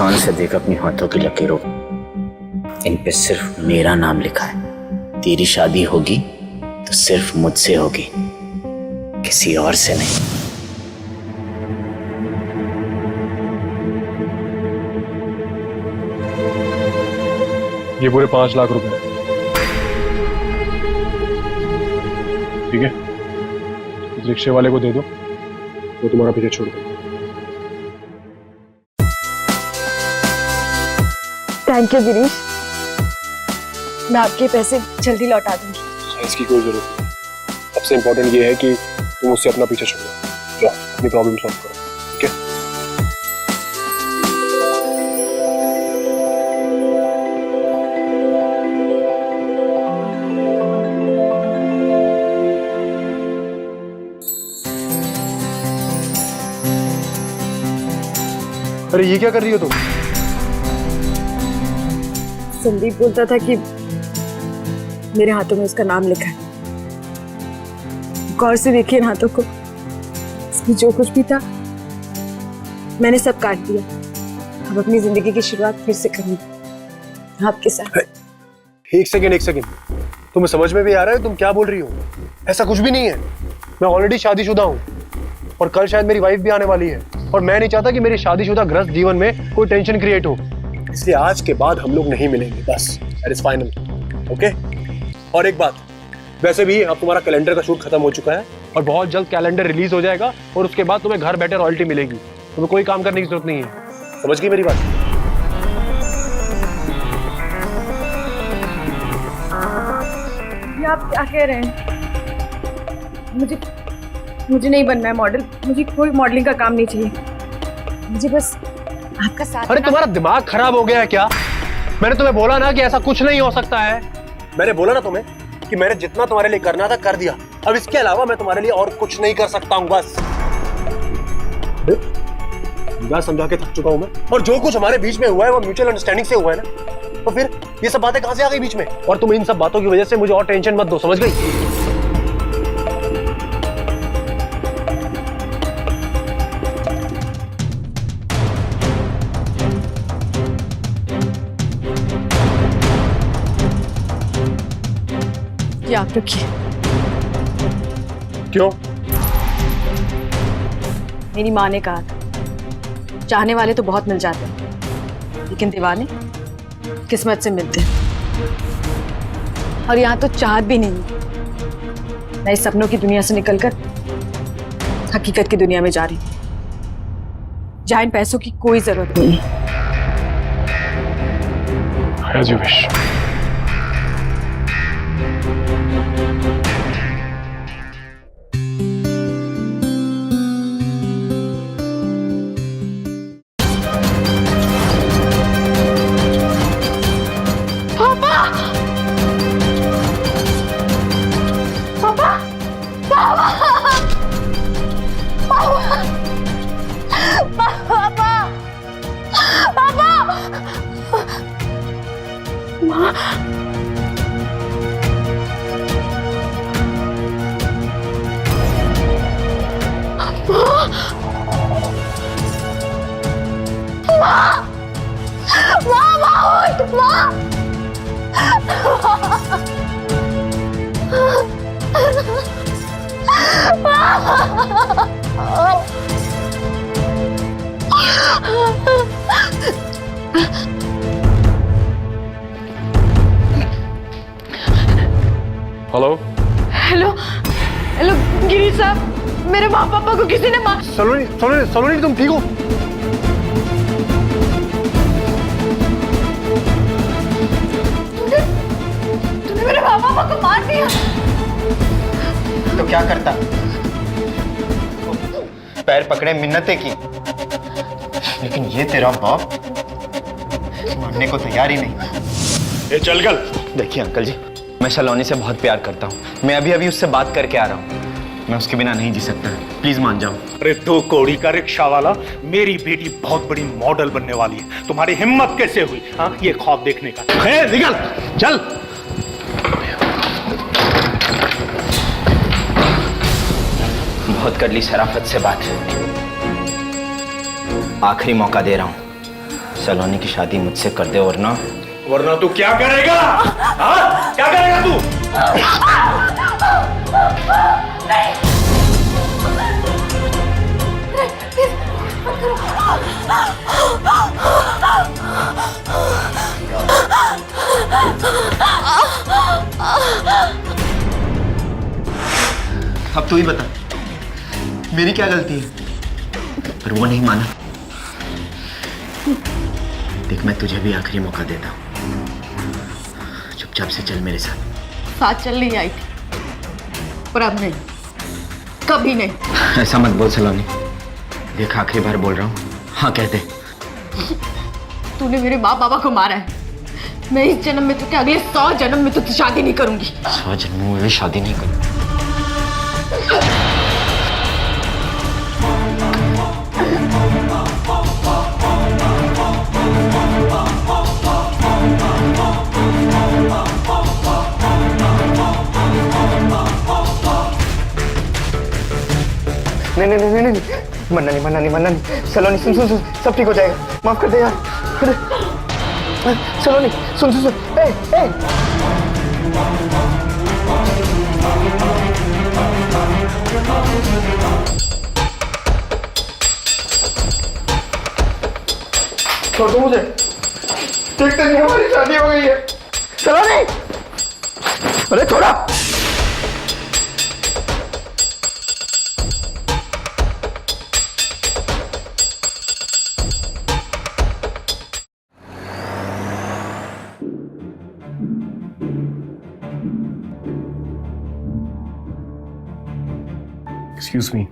Speaker 4: ध्यान से देख अपनी हाथों की लकीरों, इन पे सिर्फ मेरा नाम लिखा है। तेरी शादी होगी तो सिर्फ मुझसे होगी, किसी और से नहीं।
Speaker 5: ये पूरे 5 लाख रुपए, ठीक है? इस रिक्शे वाले को दे दो, वो तुम्हारा पीछे छोड़ दो।
Speaker 2: थैंक यू गिरीश, मैं आपके पैसे जल्दी लौटा दूंगी।
Speaker 5: इसकी कोई जरूरत नहीं। सबसे इम्पोर्टेंट ये है कि तुम उससे अपना पीछे छोड़ो। जाओ अपनी प्रॉब्लम सॉल्व करो, ठीक है? अरे ये क्या कर रही हो तुम?
Speaker 2: संदीप बोलता था कि मेरे हाथों में उसका नाम लिखा है। गौर से देखिए इन हाथों को, इसमें जो कुछ भी था मैंने सब काट दिया। अब अपनी जिंदगी की शुरुआत फिर से करूंगी आपके साथ।
Speaker 5: एक सेकेंड, तुम्हें समझ में भी आ रहा है तुम क्या बोल रही हो? ऐसा कुछ भी नहीं है। मैं ऑलरेडी शादीशुदा हूँ और कल शायद मेरी वाइफ भी आने वाली है, और मैं नहीं चाहता कि मेरी शादीशुदा गृहस्थ जीवन में कोई टेंशन क्रिएट हो। इसलिए आज के बाद हम लोग नहीं मिलेंगे, बस दैट इज फाइनल, ओके? और एक बात, वैसे भी अब तुम्हारा कैलेंडर का शूट खत्म हो चुका है और बहुत जल्द कैलेंडर रिलीज हो जाएगा, और उसके बाद तुम्हें घर बैठे रॉयल्टी मिलेगी। तुम्हें कोई काम करने की जरूरत नहीं है। समझ गई मेरी बात?
Speaker 2: ये आप क्या कह रहे हैं? मुझे नहीं बनना है मॉडल। मुझे कोई मॉडलिंग का काम नहीं चाहिए, मुझे बस आपका साथ।
Speaker 5: अरे तुम्हारा दिमाग खराब हो गया है क्या? मैंने तुम्हें बोला ना कि ऐसा कुछ नहीं हो सकता है। मैंने बोला ना तुम्हें कि मैंने जितना तुम्हारे लिए करना था कर दिया। अब इसके अलावा मैं तुम्हारे लिए और कुछ नहीं कर सकता हूँ, बस। समझा के थक चुका हूं मैं, और जो कुछ हमारे बीच में हुआ है वो म्यूचुअल अंडरस्टैंडिंग से हुआ है ना, तो फिर ये सब बातें कहां से आ गई बीच में? और तुम इन सब बातों की वजह से मुझे और टेंशन मत दो, समझ गई?
Speaker 2: ये आप रखिए।
Speaker 5: क्यों?
Speaker 2: मेरी माँ ने कहा था, चाहने वाले तो बहुत मिल जाते हैं, लेकिन दीवाने किस्मत से मिलते हैं। और यहाँ तो चाहत भी नहीं। मैं इस सपनों की दुनिया से निकलकर हकीकत की दुनिया में जा रही हूँ, जहाँ इन पैसों की कोई जरूरत नहीं है।
Speaker 5: As you wish. Hello
Speaker 1: hello hello Girish साहब, मेरे माँ पापा को किसी ने मार।
Speaker 5: सलोनी तुम ठीक हो?
Speaker 1: तूने मेरे माँ पापा को मार दिया।
Speaker 9: तो क्या करता? पैर पकड़े मिन्नतें की, लेकिन ये तेरा बाप मानने को तैयार ही नहीं।
Speaker 5: ये चल गल।
Speaker 9: देखिए अंकल जी, मैं सलोनी से बहुत प्यार करता हूँ। मैं अभी अभी उससे बात करके आ रहा हूँ। मैं उसके बिना नहीं जी सकता, प्लीज मान जाओ।
Speaker 3: अरे 2 कौड़ी का रिक्शा वाला, मेरी बेटी बहुत बड़ी मॉडल बनने वाली है। तुम्हारी हिम्मत कैसे हुई हाँ ये ख्वाब देखने का? निकल चल।
Speaker 4: बहुत कर ली शराफत से बात, आखिरी मौका दे रहा हूं, सलोनी की शादी मुझसे कर दे, वरना
Speaker 5: वरना तू क्या करेगा? हाँ? क्या करेगा तू?
Speaker 9: अब तू ही बता, मेरी क्या गलती है? पर वो नहीं माना। देख, मैं तुझे भी आखिरी मौका देता हूँ, चुपचाप से चल मेरे साथ।
Speaker 6: साथ चलने आई थी, पर अब नहीं, कभी नहीं।
Speaker 9: ऐसा मत बोल सलोनी। देख, आखिरी बार बोल रहा हूँ, हाँ कहते।
Speaker 6: तूने मेरे माँ बाबा को मारा है। मैं इस जन्म में तुझे, अगले 100 जन्म में तुझसे शादी नहीं करूंगी।
Speaker 9: 100 जन्मों में भी शादी नहीं करूँ। नहीं नहीं नहीं नहीं, मरना नहीं, मरना नहीं, मरना नहीं। सलोनी सुन सुन सुन, सब ठीक हो जाएगा, माफ कर दे यार। सलोनी सुन सुन सुन, ए ए। छोड़ दो मुझे, देखते नहीं हमारी शादी हो गई है। सलोनी, अरे छोड़ा।
Speaker 5: एक्सक्यूज मी,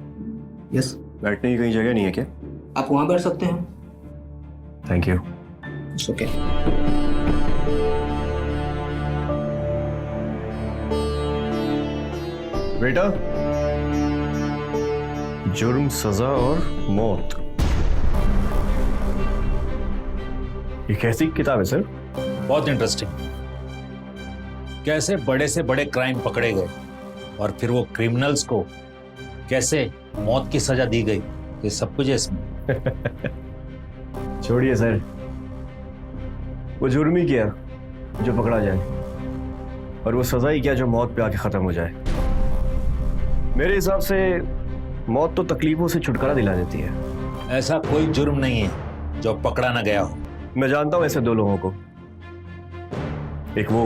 Speaker 9: यस,
Speaker 5: बैठने की कहीं जगह नहीं है क्या?
Speaker 9: आप वहां बैठ सकते हैं।
Speaker 5: Thank you.
Speaker 9: It's okay.
Speaker 5: बेटा, जुर्म, सजा और मौत, ये कैसी किताब है सर?
Speaker 10: बहुत इंटरेस्टिंग। कैसे बड़े से बड़े क्राइम पकड़े गए और फिर वो क्रिमिनल्स को कैसे मौत की सजा दी गई, ये सब कुछ है इसमें।
Speaker 5: छोड़िए सर, वो जुर्म ही किया जो पकड़ा जाए, और वो सजा ही क्या जो मौत पे आके खत्म हो जाए। मेरे हिसाब से मौत तो तकलीफों से छुटकारा दिला देती है।
Speaker 10: ऐसा कोई जुर्म नहीं है जो पकड़ा ना गया हो।
Speaker 5: मैं जानता हूं ऐसे दो लोगों को, एक वो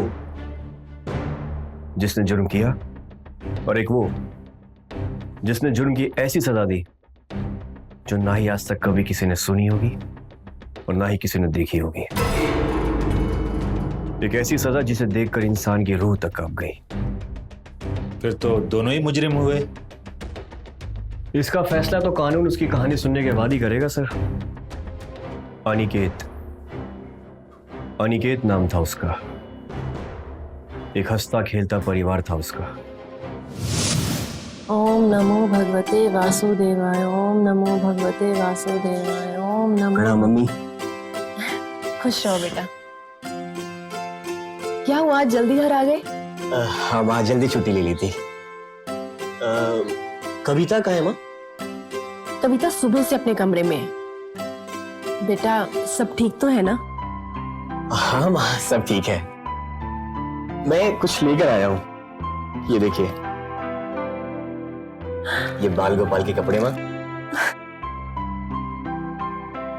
Speaker 5: जिसने जुर्म किया और एक वो जिसने जुर्म की ऐसी सजा दी जो ना ही आज तक कभी किसी ने सुनी होगी और ना ही किसी ने देखी होगी। एक ऐसी सजा जिसे देखकर इंसान की रूह तक कांप गई।
Speaker 10: फिर तो दोनों ही मुजरिम हुए।
Speaker 5: इसका फैसला तो कानून उसकी कहानी सुनने के बाद ही करेगा सर। अनिकेत नाम था उसका, एक हंसता खेलता परिवार था उसका।
Speaker 6: ओम नमो भगवते वासुदेवाय, ओम नमो भगवते वासुदेवाय, ओम नमो।
Speaker 9: मम्मी,
Speaker 6: खुश रहो बेटा। क्या हुआ, आज जल्दी घर आ गए?
Speaker 9: हम आज जल्दी छुट्टी ले ली थी। कविता कहाँ है माँ?
Speaker 6: कविता सुबह से अपने कमरे में है। बेटा सब ठीक तो है ना?
Speaker 9: हाँ माँ, सब ठीक है। मैं कुछ लेकर आया हूँ, ये देखिए, ये बाल गोपाल के कपड़े माँ,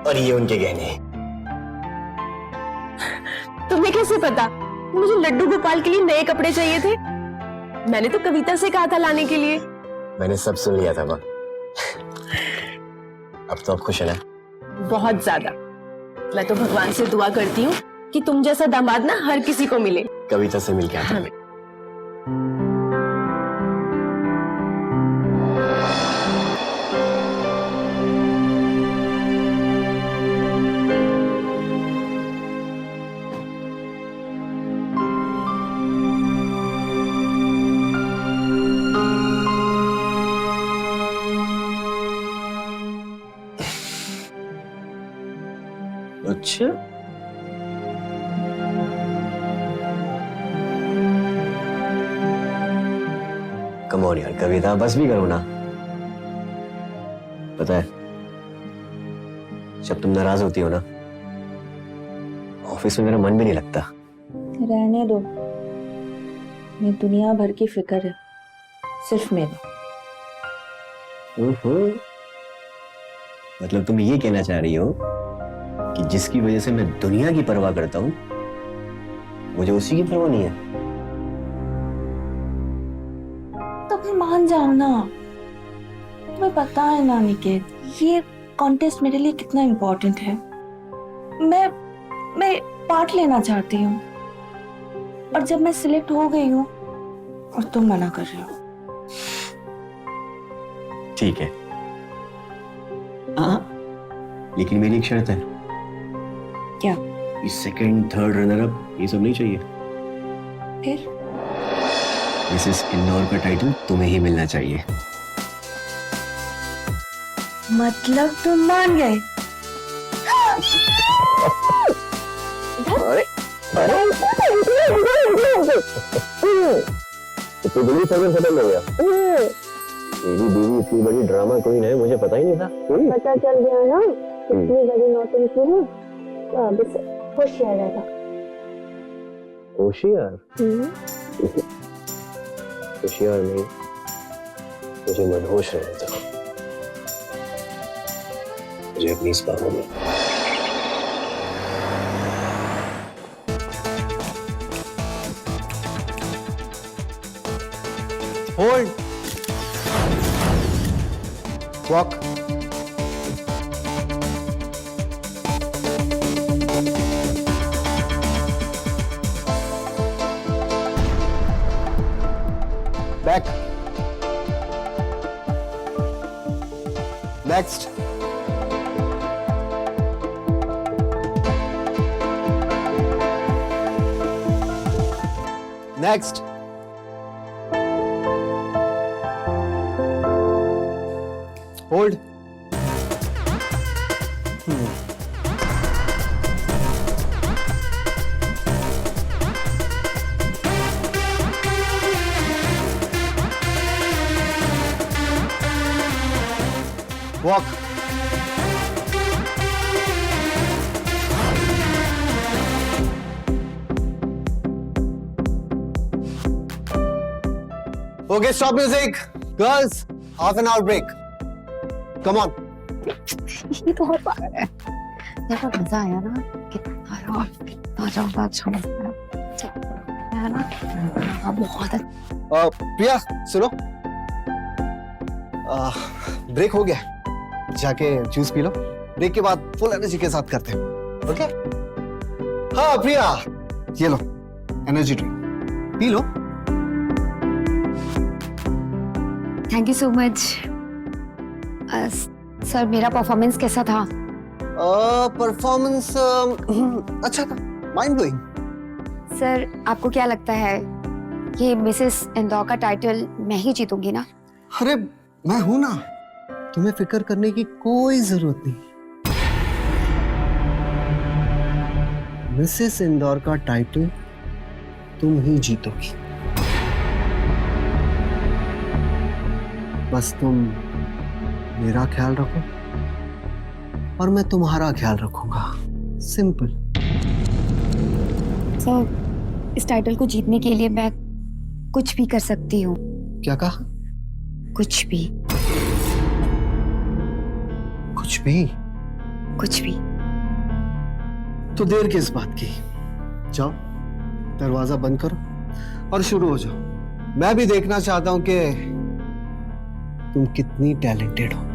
Speaker 9: और ये उनके गहने।
Speaker 6: तुम्हें कैसे पता? मुझे लड्डू गोपाल के लिए नए कपड़े चाहिए थे। मैंने तो कविता से कहा था लाने के लिए।
Speaker 9: मैंने सब सुन लिया था माँ। अब तो आप खुश है ना?
Speaker 6: बहुत ज्यादा। मैं तो भगवान से दुआ करती हूँ कि तुम जैसा दामाद ना हर किसी को मिले।
Speaker 9: कविता से मिलके आता हूँ।
Speaker 3: अच्छा,
Speaker 9: कम ऑन यार कविता, बस भी करो ना। पता है, जब तुम नाराज होती हो ना, ऑफिस में मेरा मन भी नहीं लगता।
Speaker 6: रहने दो, मैं दुनिया भर की फिक्र है, सिर्फ मेरा।
Speaker 9: मतलब तुम ये कहना चाह रही हो कि जिसकी वजह से मैं दुनिया की परवाह करता हूँ, मुझे उसी की परवाह नहीं है?
Speaker 6: तो फिर मान जाओ ना। तुम्हें पता है ना निकेत, ये कॉन्टेस्ट मेरे लिए कितना इम्पोर्टेंट है। मैं पार्ट लेना चाहती हूँ, और जब मैं सिलेक्ट हो गई हूँ और तुम मना कर रहे हो।
Speaker 9: ठीक है, हाँ, लेकिन मेरी एक शर्त है।
Speaker 6: क्या?
Speaker 9: ये सेकंड, थर्ड, रनर अप ये सब नहीं चाहिए।
Speaker 6: फिर?
Speaker 9: मिसेस इंदौर का टाइटल तुम्हें ही मिलना चाहिए।
Speaker 6: मतलब तुम मान गए?
Speaker 9: अरे इतनी बड़ी खबर खत्म हो गया। मेरी बीवी इतनी बड़ी ड्रामा क्वीन है, मुझे पता ही नहीं था।
Speaker 6: पता चल गया ना इतनी बड़ी नौटंकी है, तो अब इसे होशियार रहेगा।
Speaker 9: होशियार? होशियार नहीं, मुझे मनहोश रहने दो। मुझे अपनी इस बाहों में
Speaker 5: hold, walk. Back. Next. Next. Hold. Walk. Okay, stop music. Girls, half an hour break. Come on.
Speaker 2: ये तो और पागल है। जब मजा आया ना, कितना ज्यादा अच्छा लगा है ना, बहुत अच्छा।
Speaker 5: प्रिया सुनो, ब्रेक हो गया, जाके जूस पी लो। ब्रेक के बाद फुल एनर्जी के साथ करते हैं। ओके? हाँ प्रिया, ये low energy drink, P low.
Speaker 2: Thank you so much. Sir, मेरा परफॉर्मेंस कैसा था?
Speaker 5: परफॉर्मेंस अच्छा था, माइंड ब्लोइंग।
Speaker 2: सर, आपको क्या लगता है ये मिसेस इंदौर का टाइटल मैं ही जीतूंगी ना?
Speaker 5: अरे मैं हूं ना, तुम्हें फिक्र करने की कोई जरूरत नहीं। मिसेस इंदौर का टाइटल तुम ही जीतोगी। बस तुम मेरा ख्याल रखो और मैं तुम्हारा ख्याल रखूंगा। सिंपल।
Speaker 2: सर, इस टाइटल को जीतने के लिए मैं कुछ भी कर सकती हूँ।
Speaker 5: क्या कहा?
Speaker 2: कुछ भी।
Speaker 5: कुछ भी?
Speaker 2: कुछ भी।
Speaker 5: तो देर किस बात की? जाओ, दरवाजा बंद करो और शुरू हो जाओ। मैं भी देखना चाहता हूं कि तुम कितनी टैलेंटेड हो।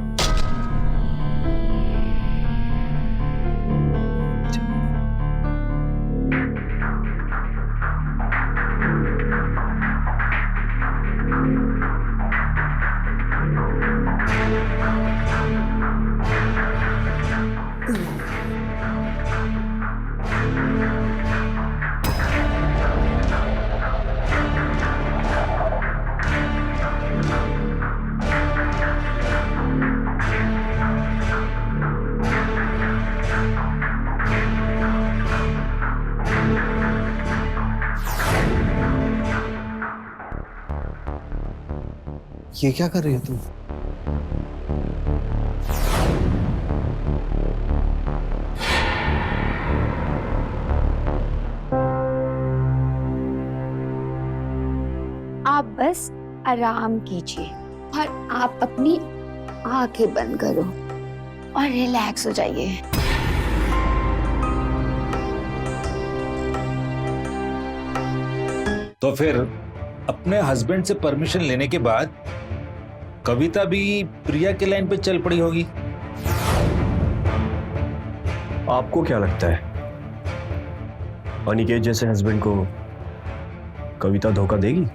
Speaker 5: ये क्या कर रही हो तुम?
Speaker 2: आराम कीजिए और आप अपनी आंखें बंद करो और रिलैक्स हो जाइए।
Speaker 10: तो फिर अपने हस्बैंड से परमिशन लेने के बाद कविता भी प्रिया के लाइन पे चल पड़ी होगी।
Speaker 5: आपको क्या लगता है अनिकेत जैसे हस्बैंड को कविता धोखा देगी?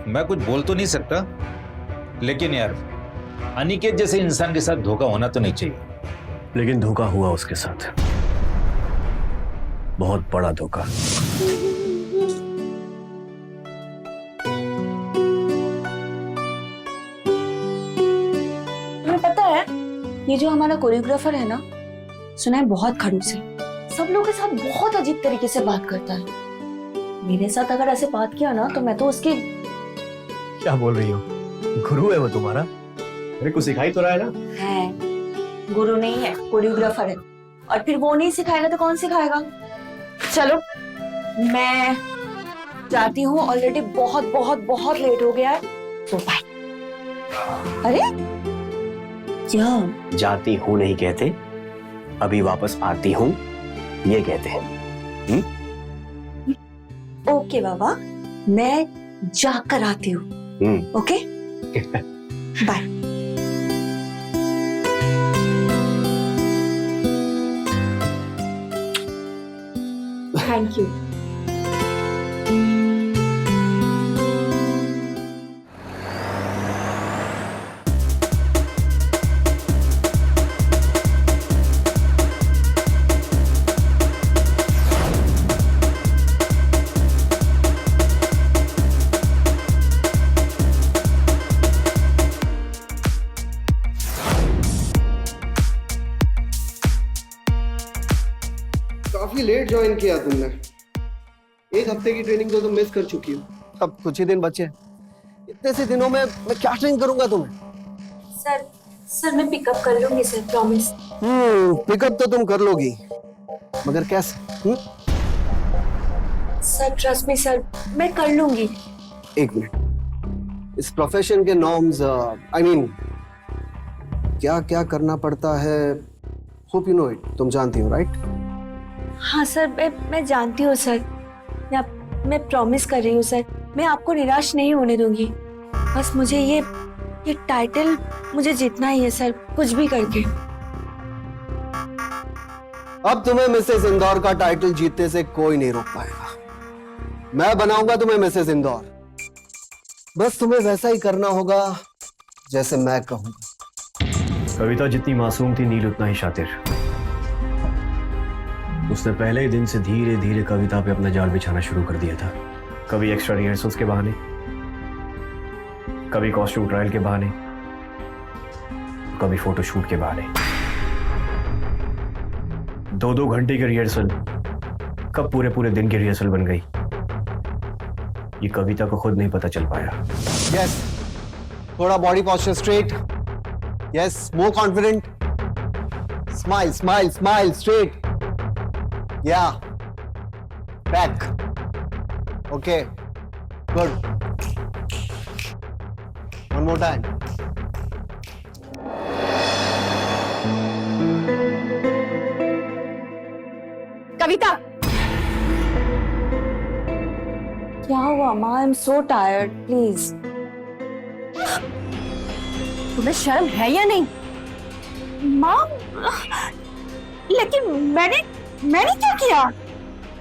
Speaker 10: मैं कुछ बोल तो नहीं सकता, लेकिन यार अनिकेत जैसे इंसान के साथ धोखा होना तो नहीं चाहिए।
Speaker 5: लेकिन धोखा हुआ उसके साथ, बहुत बड़ा धोखा।
Speaker 6: तुम्हें पता है ये जो हमारा कोरियोग्राफर है ना, सुना है बहुत खड़ूस है, सब लोगों के साथ बहुत अजीब तरीके से बात करता है। मेरे साथ अगर ऐसे बात किया ना तो मैं तो उसके।
Speaker 5: क्या बोल रही हो? गुरु है वो तुम्हारा? मेरे को सिखाई तो रहा है ना?
Speaker 6: है, गुरु नहीं है, कोरियोग्राफर है। और फिर वो नहीं सिखाएगा तो कौन सिखाएगा? चलो मैं जाती हूँ, ऑलरेडी बहुत बहुत बहुत लेट हो गया है, तो बाय। अरे क्या
Speaker 9: जाती हूँ नहीं कहते, अभी वापस आती हूँ ये कहते हैं।
Speaker 6: ओके बाबा, मैं जाकर आती हूँ। Okay bye. Thank you.
Speaker 11: काफी लेट ज्वाइन किया तुमने। एक हफ्ते की ट्रेनिंग तो तुम मिस कर चुकी हो। अब कुछ ही दिन बचे हैं। इतने से दिनों में मैं क्या ट्रेन करूंगा तुम्हें?
Speaker 6: सर मैं पिकअप कर लूंगी सर, प्रॉमिस।
Speaker 11: पिकअप तो तुम कर लोगी, मगर कैसे?
Speaker 6: सर ट्रस्ट मी सर, मैं कर लूंगी।
Speaker 11: एक मिनट, इस प्रोफेशन के नॉर्म्स, आई मीन क्या क्या करना पड़ता है, होप यू नो इट, तुम जानती हो राइट?
Speaker 6: हाँ सर, मैं जानती हूँ सर। मैं प्रॉमिस कर रही हूँ सर, मैं आपको निराश नहीं होने दूंगी। बस मुझे ये टाइटल मुझे जीतना ही है सर, कुछ भी करके।
Speaker 11: अब तुम्हें मिसेस इंदौर का टाइटल जीतने से कोई नहीं रोक पाएगा। मैं बनाऊंगा तुम्हें मिसेस इंदौर। बस तुम्हें वैसा ही करना होगा जैसे मैं कहूंगा।
Speaker 5: कविता जितनी मासूम थी, नील उतना ही शातिर। उसने पहले ही दिन से धीरे धीरे कविता पे अपना जाल बिछाना शुरू कर दिया था। कभी एक्स्ट्रा रिहर्सल्स के बहाने, कभी कॉस्ट्यूम ट्रायल के बहाने, कभी फोटोशूट के बहाने। 2-2 घंटे की रिहर्सल कब पूरे पूरे दिन की रिहर्सल बन गई, ये कविता को खुद नहीं पता चल पाया।
Speaker 11: यस, थोड़ा body posture straight. Yes, more confident. Smile smile smile, straight. Yeah. Back. Okay. Good. One more time.
Speaker 1: कविता,
Speaker 6: क्या हुआ माँ? I am so tired, please.
Speaker 1: तुम्हें शर्म है या नहीं?
Speaker 6: माँ, लेकिन मैंने क्या किया?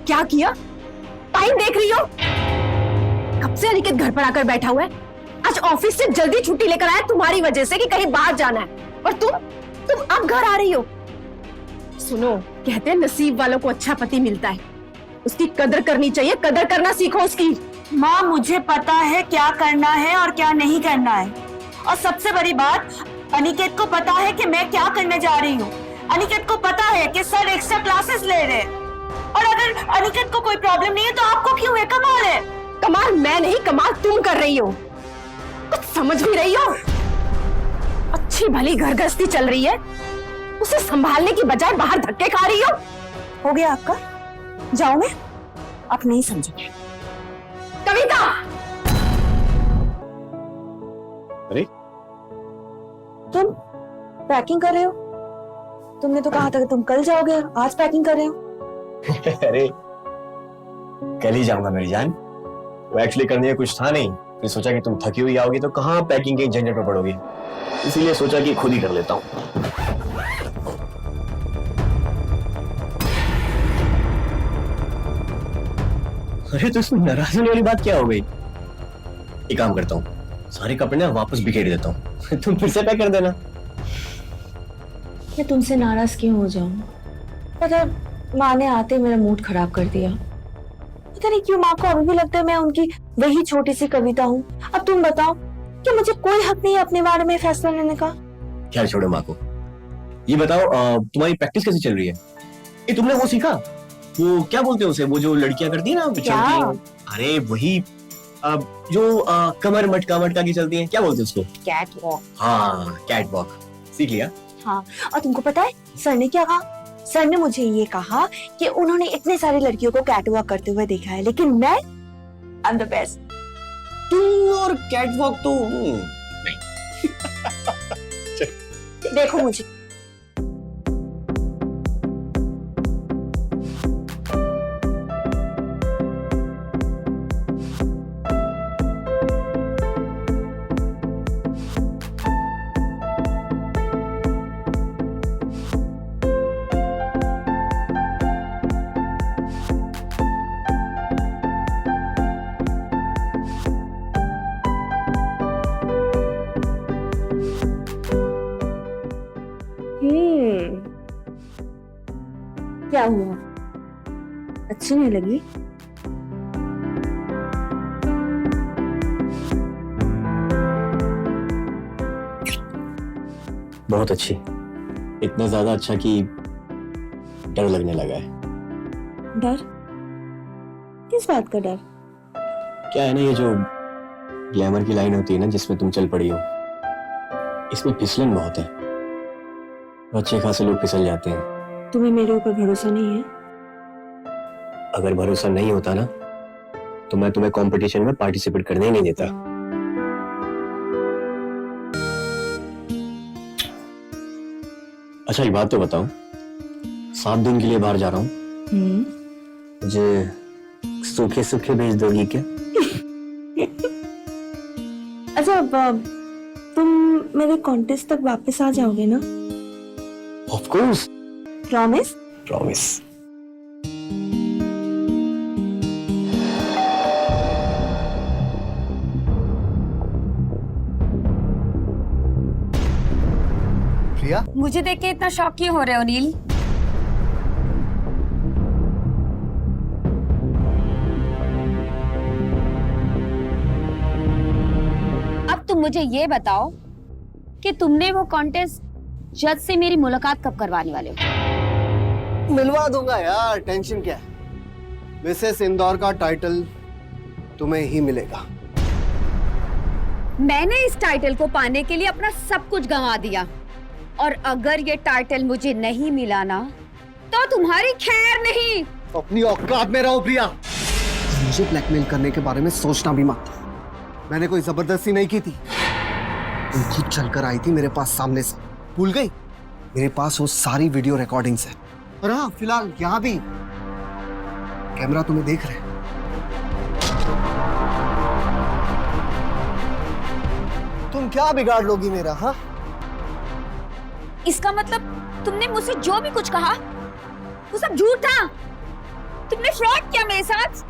Speaker 1: क्या किया? टाइम देख रही हो? कब से अनिकेत घर पर आकर बैठा हुआ है। आज ऑफिस से जल्दी छुट्टी लेकर आया तुम्हारी वजह से कि कहीं बाहर जाना है, और तुम अब घर आ रही हो। सुनो, कहते हैं नसीब वालों को अच्छा पति मिलता है, उसकी कदर करनी चाहिए, कदर करना सीखो उसकी।
Speaker 6: माँ, मुझे पता है क्या करना है और क्या नहीं करना है, और सबसे बड़ी बात, अनिकेत को पता है कि मैं क्या करने जा रही हूँ। अनिकेत को पता है कि सर एक्स्ट्रा क्लासेस ले रहे हैं, और अगर अनिकेत को कोई प्रॉब्लम नहीं है तो आपको क्यों है? कमाल है।
Speaker 1: कमाल मैं नहीं, कमाल तुम कर रही हो। कुछ समझ भी रही हो? अच्छी भली घर गृहस्थी चल रही है, उसे संभालने की बजाय बाहर धक्के खा रही हो।
Speaker 6: हो गया आपका? जाओ, मैं आप नहीं समझोगे।
Speaker 1: कविता!
Speaker 9: अरे
Speaker 6: तुम पैकिंग कर रहे हो? तुमने तो कहा था कि तुम कल जाओगे, आज पैकिंग कर रहे हो।
Speaker 9: अरे कल ही जाऊंगा मेरी जान। वो एक्चुअली करने का कुछ था नहीं, फिर सोचा कि तुम थकी हुई आओगी तो कहाँ पैकिंग के झंझट में पड़ोगी, इसीलिए सोचा कि खुद ही कर लेता हूँ। अरे तो इसमें नाराज होने वाली बात क्या हो गई? एक काम करता हूँ, सारे कपड़े ना वापस बिखेर देता हूँ, तुम फिर से पैक कर देना।
Speaker 6: मैं तुमसे नाराज क्यों हो जाऊं? पता माँ ने आते मेरा मूड खराब कर दिया। पता नहीं क्यों माँ को अभी भी लगता है मैं उनकी वही छोटी सी कविता हूँ। अब तुम बताओ कि मुझे कोई हक नहीं है अपने बारे में फैसला लेने का?
Speaker 9: क्या छोड़ो माँ को, ये बताओ तुम्हारी प्रैक्टिस कैसी चल रही है? ये तुमने वो सीखा, वो क्या बोलते हैं उसे, वो जो लड़कियां करती है ना चलती हैं? अरे वही जो कमर मटका मटका की चलती है, क्या बोलते हैं उसको?
Speaker 6: Cat walk.
Speaker 9: हाँ कैट वॉक सीख लिया।
Speaker 6: हाँ, और तुमको पता है सर ने क्या कहा? सर ने मुझे ये कहा कि उन्होंने इतने सारी लड़कियों को कैट वॉक करते हुए देखा है, लेकिन मैं आई एम द बेस्ट।
Speaker 9: तुम और कैट वॉक तो
Speaker 6: देखो मुझे। क्या हुआ? अच्छी नहीं लगी?
Speaker 9: बहुत अच्छी, इतना ज्यादा अच्छा कि डर लगने लगा है।
Speaker 6: डर? किस बात का डर?
Speaker 9: क्या है ना, ये जो ग्लैमर की लाइन होती है ना जिसमें तुम चल पड़ी हो, इसमें फिसलन बहुत है, अच्छे खासे लोग फिसल जाते हैं।
Speaker 6: तुम्हें मेरे ऊपर भरोसा नहीं है?
Speaker 9: अगर भरोसा नहीं होता ना तो मैं तुम्हें कंपटीशन में पार्टिसिपेट करने ही नहीं देता। अच्छा एक बात तो बताओ, 7 दिन के लिए बाहर जा रहा हूँ, मुझे सूखे सूखे भेज दोगी क्या?
Speaker 6: अच्छा अब तुम मेरे कॉन्टेस्ट तक वापस आ जाओगे ना?
Speaker 9: Of course.
Speaker 6: प्रॉमिस?
Speaker 9: प्रॉमिस।
Speaker 11: प्रिया,
Speaker 2: मुझे देख के इतना शॉक क्यों हो रहे हो नील? अब तुम मुझे ये बताओ कि तुमने वो कॉन्टेस्ट जज से मेरी मुलाकात कब करवाने वाले हो?
Speaker 11: मिलवा दूंगा यार, टेंशन क्या है। मिसेस इंदौर का टाइटल तुम्हें ही मिलेगा।
Speaker 2: मैंने इस टाइटल को पाने के लिए अपना सब कुछ गंवा दिया, और अगर ये टाइटल मुझे नहीं मिला ना तो तुम्हारी खैर नहीं।
Speaker 11: अपनी औकात में रहो प्रिया। मुझे ब्लैकमेल करने के बारे में सोचना भी मत। मैंने कोई जबरदस्ती नहीं की थी, तुम खुद चलकर आई थी मेरे पास सामने से। भूल गई? मेरे पास वो सारी वीडियो रिकॉर्डिंग्स है। और हाँ, फिलहाल यहाँ भी कैमरा तुम्हें देख रहे हैं। तुम क्या बिगाड़ लोगी मेरा? हाँ,
Speaker 2: इसका मतलब तुमने मुझसे जो भी कुछ कहा वो सब झूठ था? तुमने फ्रॉड किया मेरे साथ?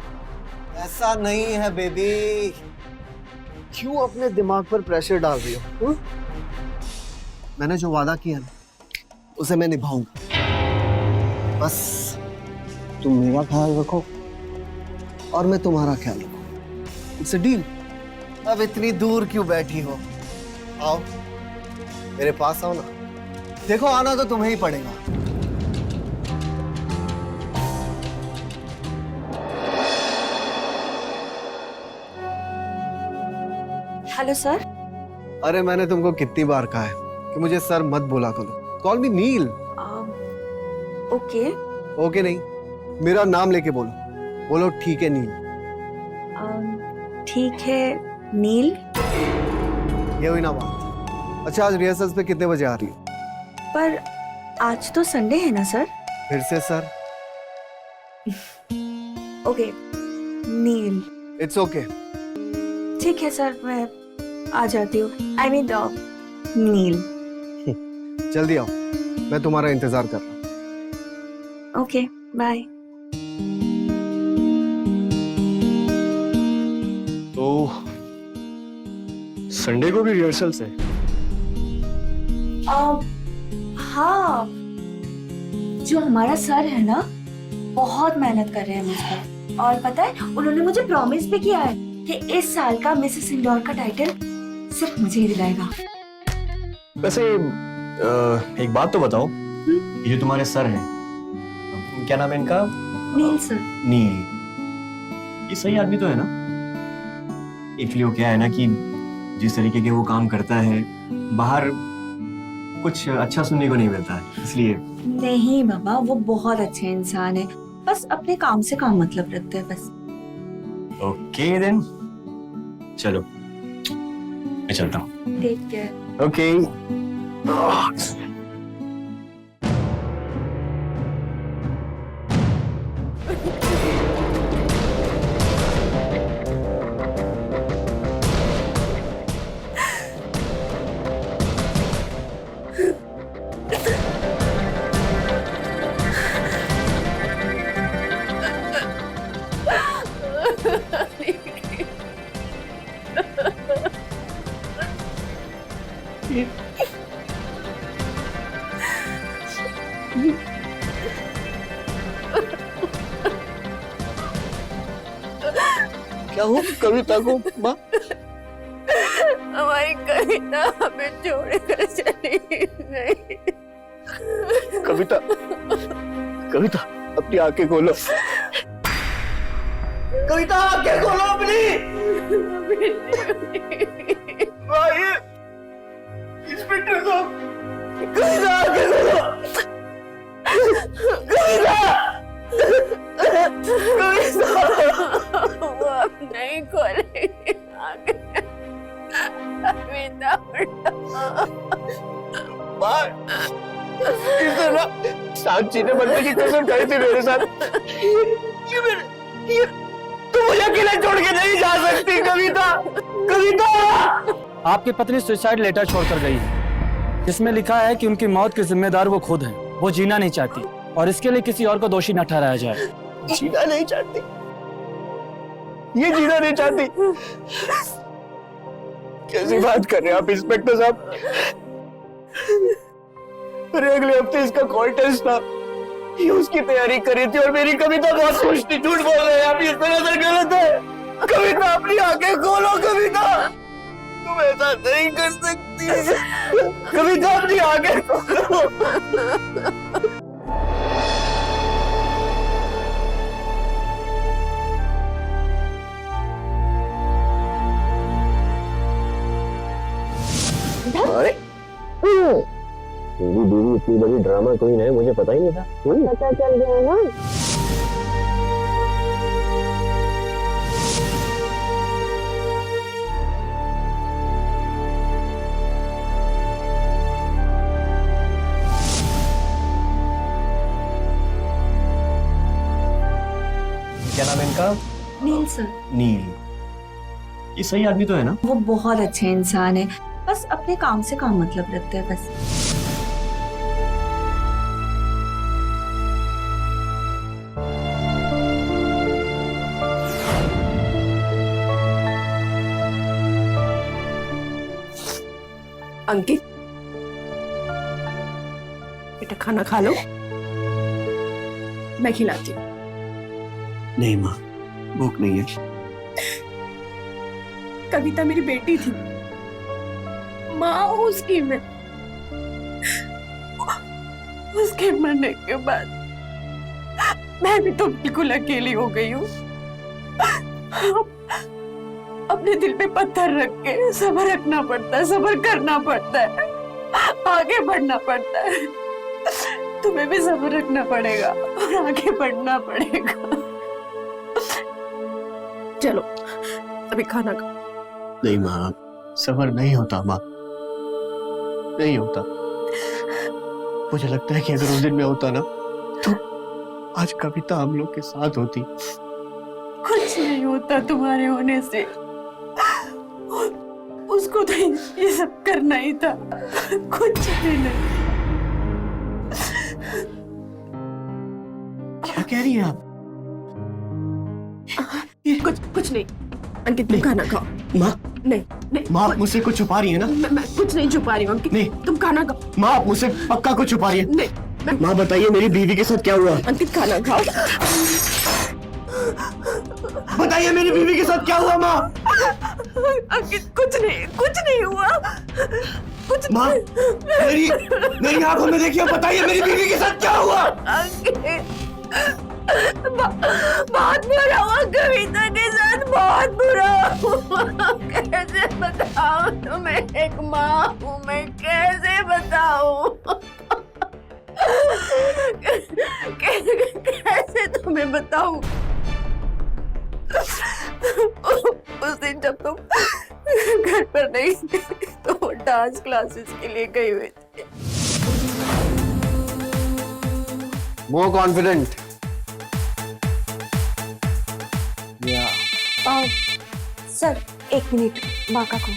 Speaker 11: ऐसा नहीं है बेबी। क्यों अपने दिमाग पर प्रेशर डाल रही हो? मैंने जो वादा किया ना उसे मैं निभाऊंगा। बस तुम मेरा ख्याल रखो और मैं तुम्हारा ख्याल रखूं। It's a deal. अब इतनी दूर क्यों बैठी हो? आओ मेरे पास आओ ना। देखो आना तो तुम्हें ही पड़ेगा।
Speaker 6: Hello sir.
Speaker 11: अरे मैंने तुमको कितनी बार कहा है कि मुझे सर मत बोला करो। कॉल मी नील।
Speaker 6: ओके।
Speaker 11: ओके नहीं, मेरा नाम लेके बोलो। बोलो ठीक है नील।
Speaker 6: ठीक है नील।
Speaker 11: ये हुई ना बात। अच्छा, आज रिहर्सल्स पे कितने बजे आ रही हो?
Speaker 6: पर आज तो संडे है ना सर?
Speaker 11: फिर से sir?
Speaker 6: Okay Neel.
Speaker 11: It's okay.
Speaker 6: ठीक है सर, मैं आ जाती हूँ। I mean Neel.
Speaker 11: जल्दी आओ, मैं तुम्हारा इंतजार कर रहा हूँ।
Speaker 6: Okay bye.
Speaker 5: तो संडे को भी रिहर्सल्स है?
Speaker 6: हाँ, जो हमारा सर है ना, बहुत मेहनत कर रहे हैं मुझ पर। और पता है, उन्होंने मुझे प्रॉमिस भी किया है कि इस साल का मिसेस इंदौर का टाइटल सिर्फ मुझे ही दिलाएगा।
Speaker 9: वैसे एक बात तो बताओ, ये जो तुम्हारे सर हैं, क्या नाम है इनका?
Speaker 6: नील सर।
Speaker 9: नील। ये सही आदमी तो है ना? एक्चुअली वो क्या है ना कि जिस तरीके के वो काम करता है, बाहर कुछ अच्छा सुनने को नहीं मिलता है, इसलिए।
Speaker 6: नहीं बाबा, वो बहुत अच्छे इंसान है, बस अपने काम से काम मतलब रखते हैं बस।
Speaker 9: ओके देन, चलो मैं चलता हूँ।
Speaker 6: Take care.
Speaker 9: ओके।
Speaker 11: क्या हो कविता को माँ?
Speaker 1: हमारी कविता हमें छोड़कर चली गई।
Speaker 11: कविता, कविता अपनी आंखें खोलो। कविता आंखें खोलो अपनी। इंस्पेक्टर साहब, कविता आंखें खोलो। कविता,
Speaker 1: वो अब नहीं खोलेंगे
Speaker 11: साक्षी ने मरने की कसम खाई थी मेरे साथ। ये तुम मुझे अकेले छोड़ के नहीं जा सकती कविता। कविता,
Speaker 12: आपकी पत्नी सुसाइड लेटर छोड़कर गई है, जिसमें लिखा है कि उनकी मौत के जिम्मेदार वो खुद हैं। वो जीना नहीं चाहती और इसके लिए किसी और को दोषी न ठहराया जाए।
Speaker 11: जीना नहीं चाहती? ये जीना नहीं चाहती? कैसी बात कर रहे हैं आप इंस्पेक्टर साहब? अरे अगले हफ्ते इसका कॉल टेस्ट था, ये उसकी तैयारी करी थी और मेरी कविता बहुत खुश थी। झूठ बोल रहे हैं आप, इस तरह से गलत है। कविता अपनी आंखें खोलो। कविता, तुम ऐसा नहीं कर सकती। कविता अपनी आंखें खोलो।
Speaker 9: अरे तेरी बीवी इतनी बड़ी ड्रामा क्वीन है, मुझे पता ही नहीं था।
Speaker 1: पता चल गया ना?
Speaker 9: क्या नाम है इनका?
Speaker 6: नील सर।
Speaker 9: नील। ये सही आदमी तो है ना?
Speaker 6: वो बहुत अच्छे इंसान है, बस अपने काम से काम मतलब रखते हैं बस।
Speaker 1: अंकित, बेटा खाना खा लो, मैं खिलाती हूँ।
Speaker 9: नहीं माँ, भूख नहीं है।
Speaker 1: कविता मेरी बेटी थी, माँ उसकी मैं। उसके मरने के बाद मैं भी तो बिल्कुल अकेली हो गई हूँ। अपने दिल पे पत्थर रख के सब्र रखना पड़ता है, सब्र करना पड़ता है, आगे बढ़ना पड़ता है। तुम्हें भी सब्र रखना पड़ेगा और आगे बढ़ना पड़ेगा। चलो अभी खाना खा।
Speaker 11: नहीं माँ, सबर नहीं होता माँ, नहीं होता। मुझे लगता है कि अगर उस दिन में होता ना तो आज कविता हम लोग के साथ होती।
Speaker 6: कुछ नहीं होता तुम्हारे होने से, उसको तो ये सब करना ही था, कुछ भी नहीं।
Speaker 11: क्या कह रही हैं आप?
Speaker 1: कुछ नहीं अंकित, तुम खाना खाओ।
Speaker 11: माँ
Speaker 1: नहीं नहीं
Speaker 11: माँ, आप मुझसे कुछ छुपा रही है ना?
Speaker 1: मैं कुछ नहीं छुपा रही हूँ अंकित।
Speaker 11: नहीं।
Speaker 1: तुम खाना खाओ।
Speaker 11: माँ, आप मुझसे पक्का कुछ छुपा रही है?
Speaker 1: नहीं
Speaker 11: माँ बताइए, मेरी बीवी के साथ क्या हुआ?
Speaker 1: अंकित खाना खाओ।
Speaker 11: बताइए मेरी बीवी के साथ क्या हुआ माँ?
Speaker 1: अंकित कुछ नहीं हुआ। कुछ
Speaker 11: माँ, मेरी आंखों में देखिए, बताइए मेरी बीवी के साथ क्या हुआ?
Speaker 1: अंकित बहुत बुरा हुआ कविता के साथ, बहुत बुरा हुआ। कैसे बताऊं तुम्हें, एक माँ हूँ मैं, कैसे बताऊं? कैसे तुम्हें बताऊं? उस दिन जब तुम घर पर नहीं थे तो डांस क्लासेस के लिए गई हुई थी।
Speaker 11: More confident.
Speaker 2: सर 1 मिनट, माँ का कॉल।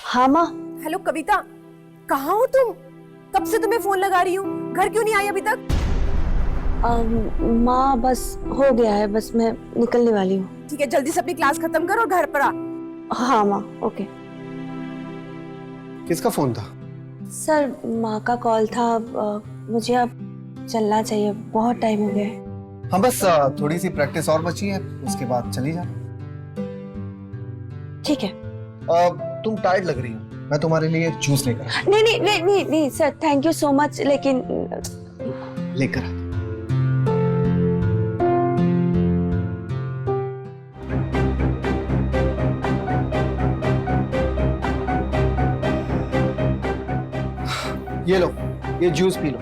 Speaker 2: हाँ माँ।
Speaker 1: हेलो कविता, कहाँ हो तुम? कब से तुम्हें फोन लगा रही हूँ, घर क्यों नहीं आई अभी तक?
Speaker 2: माँ बस हो गया है, बस मैं निकलने वाली हूँ।
Speaker 1: ठीक है, जल्दी से अपनी क्लास खत्म कर और घर पर आ।
Speaker 2: हाँ माँ, ओके।
Speaker 11: किसका फोन था?
Speaker 2: सर माँ का कॉल था। मुझे अब चलना चाहिए, बहुत टाइम हो गया है।
Speaker 11: हाँ बस थोड़ी सी प्रैक्टिस और बची है, उसके बाद चली जा।
Speaker 2: ठीक है।
Speaker 11: तुम टायर्ड लग रही हो, मैं तुम्हारे लिए जूस लेकर आता
Speaker 2: नहीं नहीं नहीं नहीं नहीं sir, thank you so much, लेकिन
Speaker 11: हूं। लेकर आता। ये लो, ये जूस पी लो,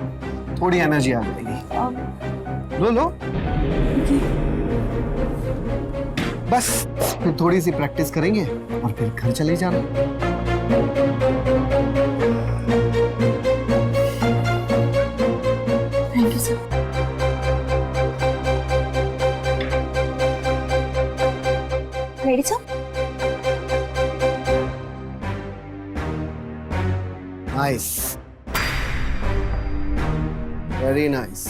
Speaker 11: थोड़ी एनर्जी आ जाएगी। लो बस, फिर थोड़ी सी प्रैक्टिस करेंगे और फिर घर चले जाना।
Speaker 2: Thank you sir. Ready sir?
Speaker 11: Nice, very nice.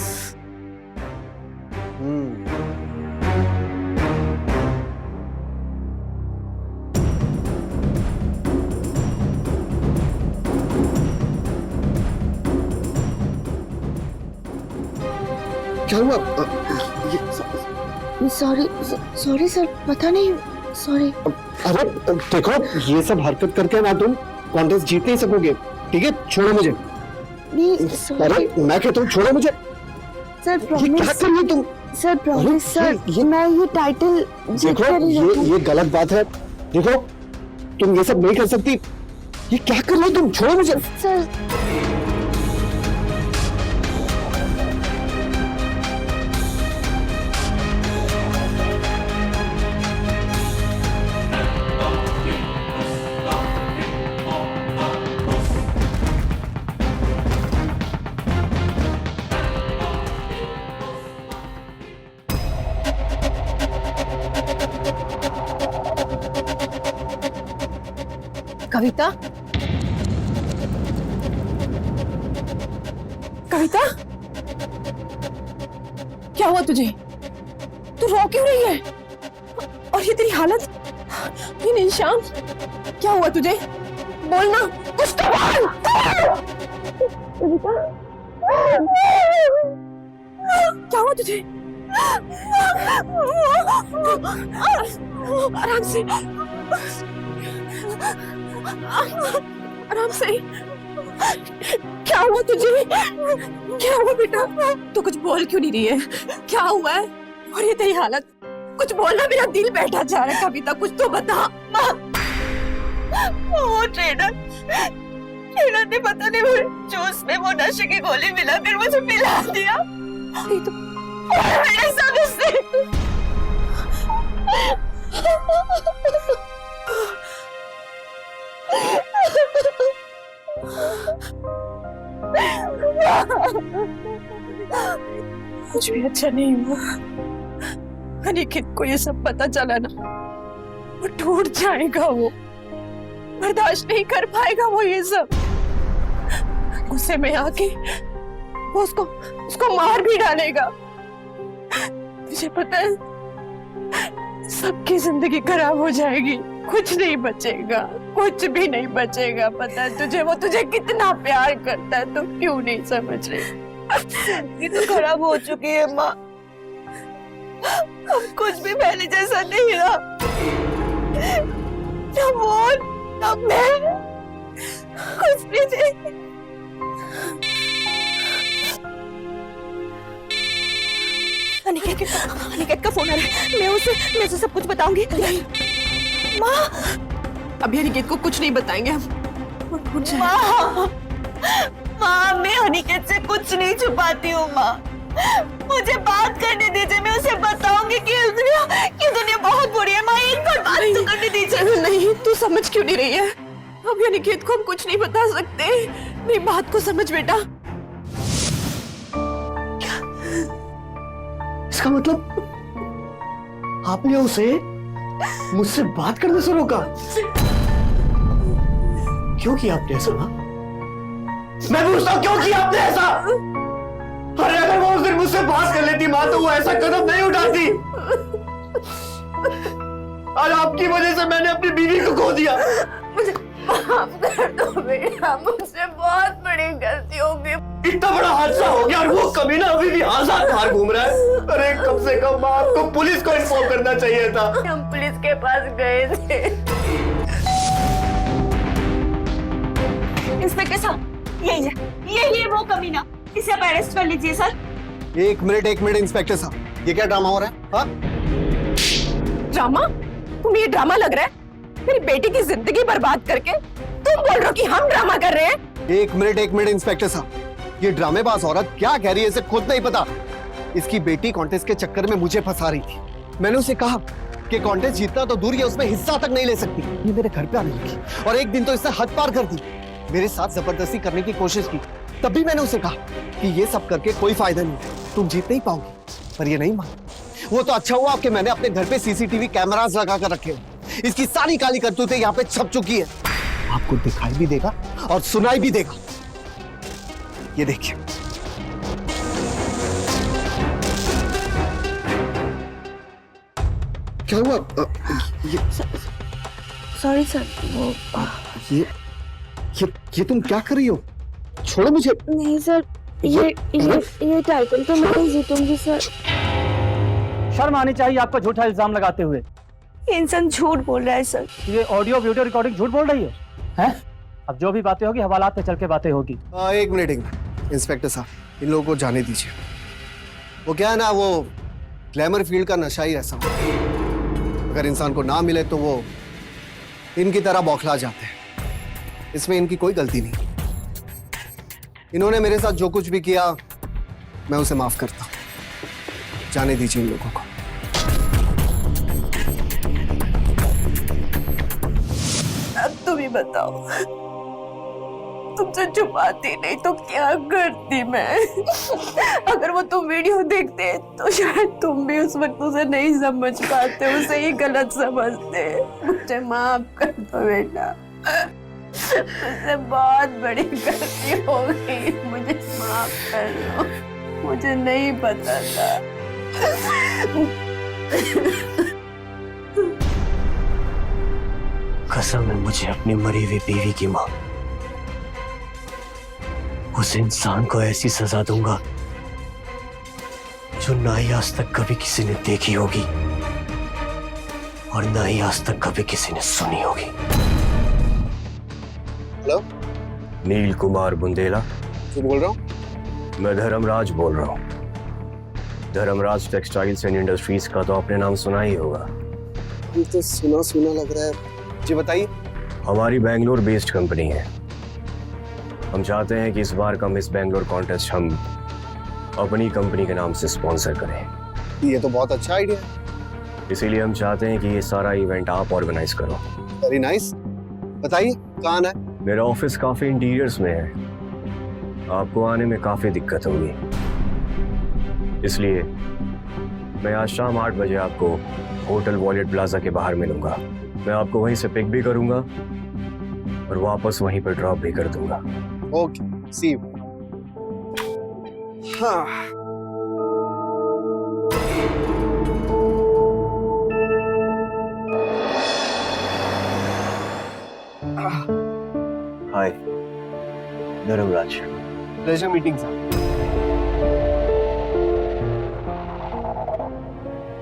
Speaker 11: क्या हुआ?
Speaker 2: सॉरी सर, पता नहीं, सॉरी।
Speaker 11: अरे देखो, ये सब हरकत करके ना तुम कॉन्टेस्ट जीत नहीं सकोगे, ठीक है? छोड़ो मुझे।
Speaker 2: नहीं
Speaker 11: अरे मैं कहता हूँ छोड़ो मुझे।
Speaker 2: सर
Speaker 11: ये क्या
Speaker 2: प्रॉमिस
Speaker 11: कर रही हो तुम?
Speaker 2: सर, प्रॉमिस सर, मैं ये टाइटल जीत
Speaker 11: देखो,
Speaker 2: कर ही रहूंगी।
Speaker 11: ये गलत बात है। देखो, तुम ये सब नहीं कर सकती। ये क्या कर रही हो तुम? छोड़ो मुझे।
Speaker 2: सर
Speaker 1: कविता, कविता, क्या हुआ तुझे? तू रो क्यों रही है? और ये तेरी हालत, ये निशान, क्या हुआ तुझे? बोलना, कुछ तो बोल। कविता, क्या हुआ तुझे? आराम से, आराम से। क्या हुआ तुझे? क्या हुआ बेटा? तू कुछ बोल क्यों नहीं रही है? क्या हुआ है? और ये तेरी हालत, कुछ बोलना, मेरा दिल बैठा जा रहा है। कविता कुछ तो बता। वो ट्रेनर ने पता नहीं वो जूस में वो नशे की गोली मिलाकर मुझे पिला दिया।
Speaker 6: मैंने सब इससे कुछ भी अच्छा नहीं हुआ। अनिकेत को ये सब पता चला ना, वो टूट जाएगा, वो बर्दाश्त नहीं कर पाएगा वो ये सब। गुस्से में आके वो उसको मार भी डालेगा। मुझे पता है सबकी जिंदगी खराब हो जाएगी, कुछ नहीं बचेगा, कुछ भी नहीं बचेगा। पता है तुझे, वो तुझे कितना प्यार करता है, तुम क्यों नहीं समझ रही? ये तो खराब हो चुकी है माँ, अब कुछ भी पहले जैसा नहीं रहा। ना वो ना मैं, कुछ भी नहीं। अनिकेत का फोन आ रहा है, मैं उसे सब कुछ बताऊंगी। माँ,
Speaker 1: अभी अनिकेत को कुछ नहीं बताएंगे हम।
Speaker 6: माँ, मैं अनिकेत से कुछ नहीं छुपाती हूँ माँ, मुझे बात करने दीजिए, मैं उसे बताऊंगी कि दुनिया बहुत बुरी है। माँ, एक बार बात तो करने दीजिए।
Speaker 1: नहीं, तू समझ क्यों नहीं रही है? अभी अनिकेत को हम कुछ नहीं बता सकते। मेरी बात को समझ बेटा।
Speaker 11: इसका मतलब आपने उसे मुझसे बात करने से रोका? क्यों किया आपने ऐसा? मैं पूछता हूं, क्यों किया आपने ऐसा? अरे अगर वो उस दिन मुझसे बात कर लेती माँ, तो वो ऐसा कदम नहीं उठाती। आज आपकी वजह से मैंने अपनी बीवी को खो दिया।
Speaker 6: मुझे माफ कर दो बेटा, मुझसे बहुत बड़ी गलती हो गई।
Speaker 11: इतना बड़ा हादसा हो गया और वो कमीना अभी भी आजाद बाहर घूम रहा है। अरे कम से कम आपको पुलिस को इन्फॉर्म करना चाहिए था।
Speaker 6: हम पुलिस के पास गए थे। इंस्पेक्टर साहब, यही है वो कमीना, इसे आप अरेस्ट कर लीजिए सर।
Speaker 11: एक मिनट इंस्पेक्टर साहब, ये क्या ड्रामा हो रहा है? हाँ?
Speaker 1: ड्रामा? तुम्हें ये ड्रामा लग रहा है? मेरी बेटी की जिंदगी बर्बाद करके तुम बोल रहे हो कि हम ड्रामा कर रहे हैं?
Speaker 11: एक मिनट इंस्पेक्टर साहब, ये ड्रामेबाज औरत क्या कह रही है इसे खुद नहीं पता। इसकी बेटी कॉन्टेस्ट के चक्कर में मुझे फंसा रही थी। मैंने उसे कहा कि कॉन्टेस्ट जीतना तो दूर है, उसमें हिस्सा तक नहीं ले सकती। ये मेरे घर पे आने लगी और एक दिन तो इसने हद पार कर दी, मेरे साथ जबरदस्ती करने की कोशिश की। तब भी मैंने उसे कहा कि ये सब करके कोई फायदा नहीं, तुम जीत नहीं पाओगी, पर ये नहीं मानी। वो तो अच्छा हुआ कि मैंने अपने घर पे सीसीटीवी कैमरास लगा कर रखे। इसकी सारी काली करतूतें यहाँ पे छप चुकी है, आपको दिखाई भी देगा और सुनाई भी देगा। ये देखिए। क्या हुआ?
Speaker 6: सॉरी सर, वो
Speaker 11: ये तुम क्या कर रही हो? छोड़ो मुझे।
Speaker 6: नहीं सर, ये टाइटल तो मैं ही जीतूंगी सर।
Speaker 12: शर्म आनी चाहिए आपको झूठा इल्जाम लगाते हुए।
Speaker 6: ये इंसान झूठ बोल रहा है सर।
Speaker 12: ये ऑडियो वीडियो रिकॉर्डिंग झूठ बोल रही है? हैं? अब जो भी बातें होगी हवालात पे चल के बातें होगी।
Speaker 11: एक मिनट इंस्पेक्टर साहब, इन लोगों को जाने दीजिए। वो क्या है ना, वो ग्लैमर फील्ड का नशा ही ऐसा, अगर इंसान को ना मिले तो वो इनकी तरह बौखला जाते हैं। इसमें इनकी कोई गलती नहीं। इन्होंने मेरे साथ जो कुछ भी किया मैं उसे माफ करता हूं। जाने दीजिए इन लोगों को।
Speaker 6: अब तुम ही बताओ, तुमसे छुपाती नहीं तो क्या करती मैं? अगर वो तुम वीडियो देखते तो शायद तुम भी उस वक्त उसे नहीं समझ पाते, उसे ही गलत समझते। मुझे माफ कर दो बेटा, मुझसे बहुत बड़ी गलती हो गई, मुझे माफ कर दो, मुझे नहीं पता था।
Speaker 11: कसम है मुझे अपनी मरी हुई बीवी की मां। उस इंसान को ऐसी सजा दूंगा जो ना ही आज तक कभी किसी ने देखी होगी और ना ही आज तक कभी किसी ने सुनी होगी। हेलो,
Speaker 5: नील कुमार बुंदेला
Speaker 11: जो बोल रहा हूँ?
Speaker 5: मैं धर्मराज बोल रहा हूँ। धर्मराज टेक्सटाइल्स एंड इंडस्ट्रीज का तो आपने नाम सुना ही होगा।
Speaker 11: ये तो सुना सुना लग रहा है, जी बताइए।
Speaker 5: हमारी बेंगलोर बेस्ड कंपनी है। हम चाहते हैं कि इस बार का मिस बेंगलोर कॉन्टेस्ट हम अपनी कंपनी के नाम से स्पॉन्सर करें।
Speaker 11: ये तो बहुत अच्छा आइडिया है।
Speaker 5: इसीलिए हम चाहते हैं कि ये सारा इवेंट आप ऑर्गेनाइज करो।
Speaker 11: Very nice. बताइए कहाँ आना है?
Speaker 5: मेरा ऑफिस काफी इंटीरियर्स में है, आपको आने में काफी दिक्कत होगी, इसलिए मैं आज शाम 8 बजे आपको होटल वॉलेट प्लाजा के बाहर मिलूंगा। मैं आपको वहीं से पिक भी करूंगा और वापस वहीं पर ड्रॉप भी कर दूंगा।
Speaker 11: Okay, see you. हाँ।
Speaker 5: Hi, Dharmraj.
Speaker 11: Pleasure meeting sir.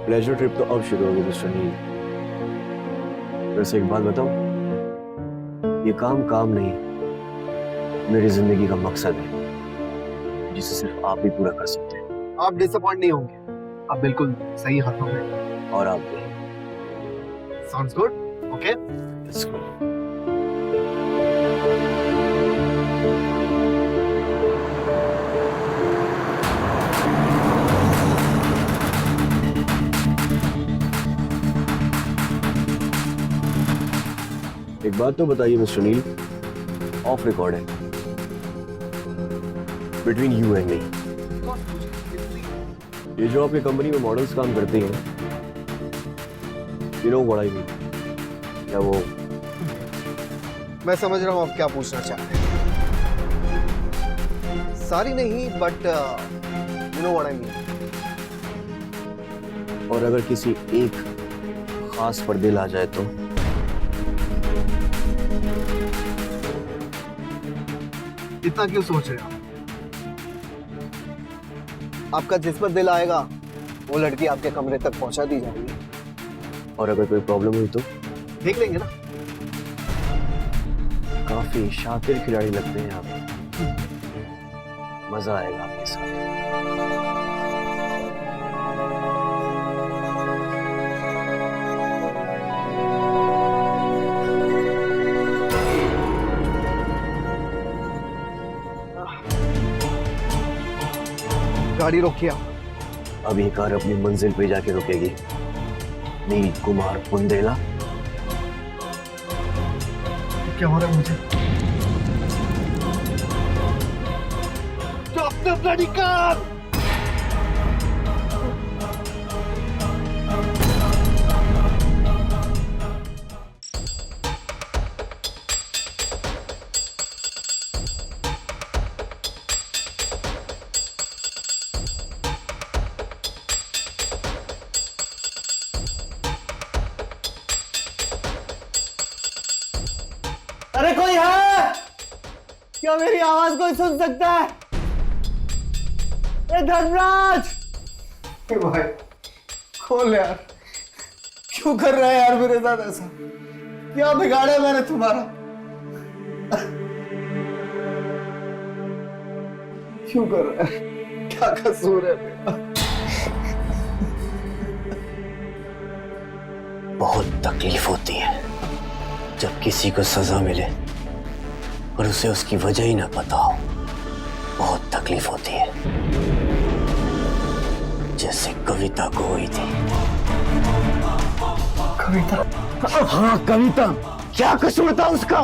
Speaker 5: Pleasure trip तो अब शुरू होगी मिस्टर नील। वैसे एक बात बताऊं, ये काम काम नहीं, मेरी जिंदगी का मकसद है जिसे सिर्फ आप ही पूरा कर सकते हैं।
Speaker 11: आप डिसअपॉइंट नहीं होंगे, आप बिल्कुल सही हाथों में।
Speaker 5: और आप भी।
Speaker 11: Sounds good. Okay,
Speaker 5: let's go. एक बात तो बताइए मिस्टर नील, ऑफ रिकॉर्ड है, बिटवीन यू एंड मी, ये जो आपकी कंपनी में मॉडल्स काम करती हैं, you know what I mean, क्या वो?
Speaker 11: मैं समझ रहा हूँ आप क्या पूछना चाहते हैं। सारी नहीं, but you know what I mean.
Speaker 5: और अगर किसी एक खास पर दिल आ जाए तो?
Speaker 11: इतना क्यों सोच रहे हो? आपका जिस पर दिल आएगा वो लड़की आपके कमरे तक पहुंचा दी जाएगी।
Speaker 5: और अगर कोई प्रॉब्लम हुई तो?
Speaker 11: देख लेंगे ना।
Speaker 5: काफी शातिर खिलाड़ी लगते हैं आप, मजा आएगा आपके साथ।
Speaker 11: गाड़ी रोकिए आप।
Speaker 5: अब ये कार अपनी मंजिल पे जाके रुकेगी। नील कुमार बुंदेला।
Speaker 11: क्या हो रहा है मुझे? Stop the bloody car! अरे कोई है क्या? मेरी आवाज कोई सुन सकता है? ए धर्मराज! भाई खोल यार, क्यों कर रहा है यार मेरे साथ ऐसा? क्या बिगाड़ा मैंने तुम्हारा? क्यों कर रहा है? क्या कसूर है मेरा?
Speaker 5: बहुत तकलीफ होती है जब किसी को सजा मिले और उसे उसकी वजह ही ना पता हो। बहुत तकलीफ होती है, जैसे कविता को हुई थी।
Speaker 11: कविता?
Speaker 5: हाँ कविता, क्या कसूर था उसका?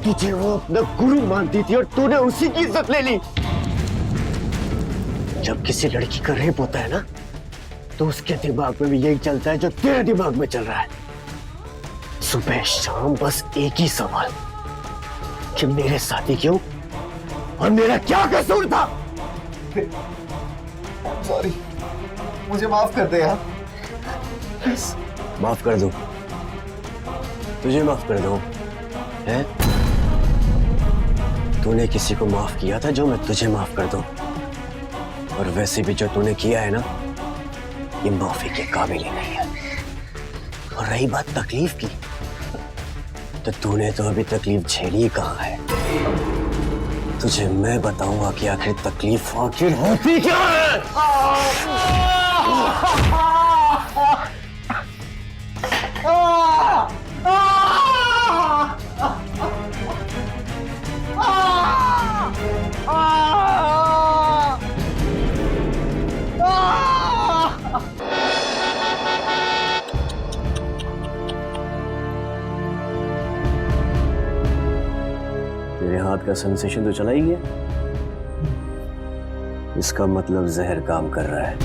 Speaker 5: तुझे वो अपना गुरु मानती थी और तूने उसी की इज्जत ले ली। जब किसी लड़की का रेप होता है ना, तो उसके दिमाग में भी यही चलता है जो तेरे दिमाग में चल रहा है। सुबह शाम बस एक ही सवाल कि मेरे साथी क्यों और मेरा क्या कसूर था?
Speaker 11: सॉरी, मुझे माफ कर दे यार।
Speaker 5: माफ कर दूं? तुझे माफ कर दूं? हैं? तूने किसी को माफ किया था जो मैं तुझे माफ कर दूं? और वैसे भी जो तूने किया है ना, ये माफी के काबिल ही नहीं है। और रही बात तकलीफ की, तो तूने तो अभी तकलीफ झेली कहाँ है। तुझे मैं बताऊंगा कि आखिर तकलीफ आखिर होती क्या है।
Speaker 9: मेरे हाथ का सेंसेशन तो चला ही गया। इसका मतलब जहर काम कर रहा है।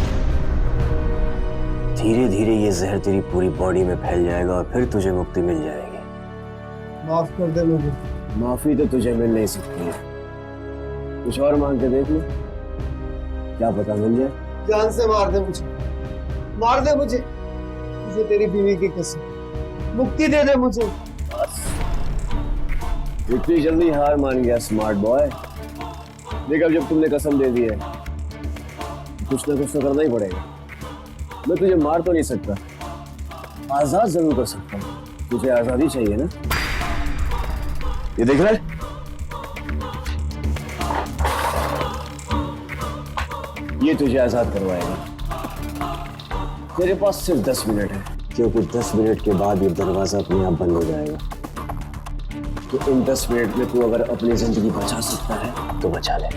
Speaker 9: धीरे धीरे ये जहर तेरी पूरी बॉडी में फैल जाएगा और फिर तुझे मुक्ति मिल जाएगी।
Speaker 11: माफ कर दे मुझे।
Speaker 9: माफी तो तुझे मिल नहीं सकती है, कुछ और मांग के देख ले, क्या पता मिल जाए।
Speaker 11: जान से मार दे मुझे, मार दे मुझे, मुझे तेरी बीवी की कसम, मुक्ति दे दे मुझे।
Speaker 9: इतनी जल्दी हार मान गया स्मार्ट बॉय। देख अब जब तुमने कसम दे दी है, कुछ ना कुछ तो करना ही पड़ेगा। मैं तुझे मार तो नहीं सकता, आजाद जरूर कर सकता हूँ। तुझे आजादी चाहिए ना? ये देख रहा है, ये तुझे आजाद करवाएगा। तेरे पास सिर्फ 10 मिनट है, क्योंकि 10 मिनट के बाद ये दरवाजा अपने आप बंद हो जाएगा। तो इन 10 मिनट में तू अगर अपनी जिंदगी बचा सकता है तो बचा ले।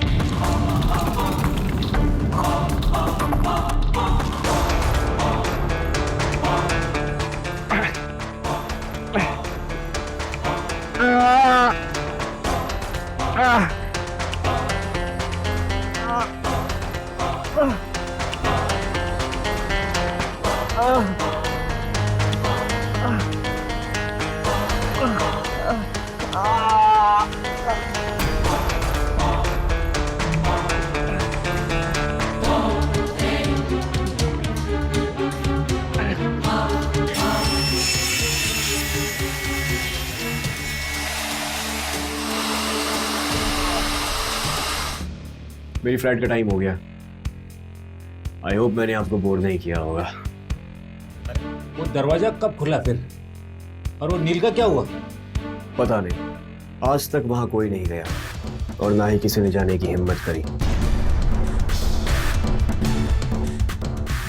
Speaker 9: मेरी फ्लाइट का टाइम हो गया। आई होप मैंने आपको बोर नहीं किया होगा।
Speaker 10: वो दरवाजा कब खुला फिर? और वो नील का क्या हुआ?
Speaker 9: पता नहीं, आज तक वहां कोई नहीं गया और ना ही किसी ने जाने की हिम्मत करी।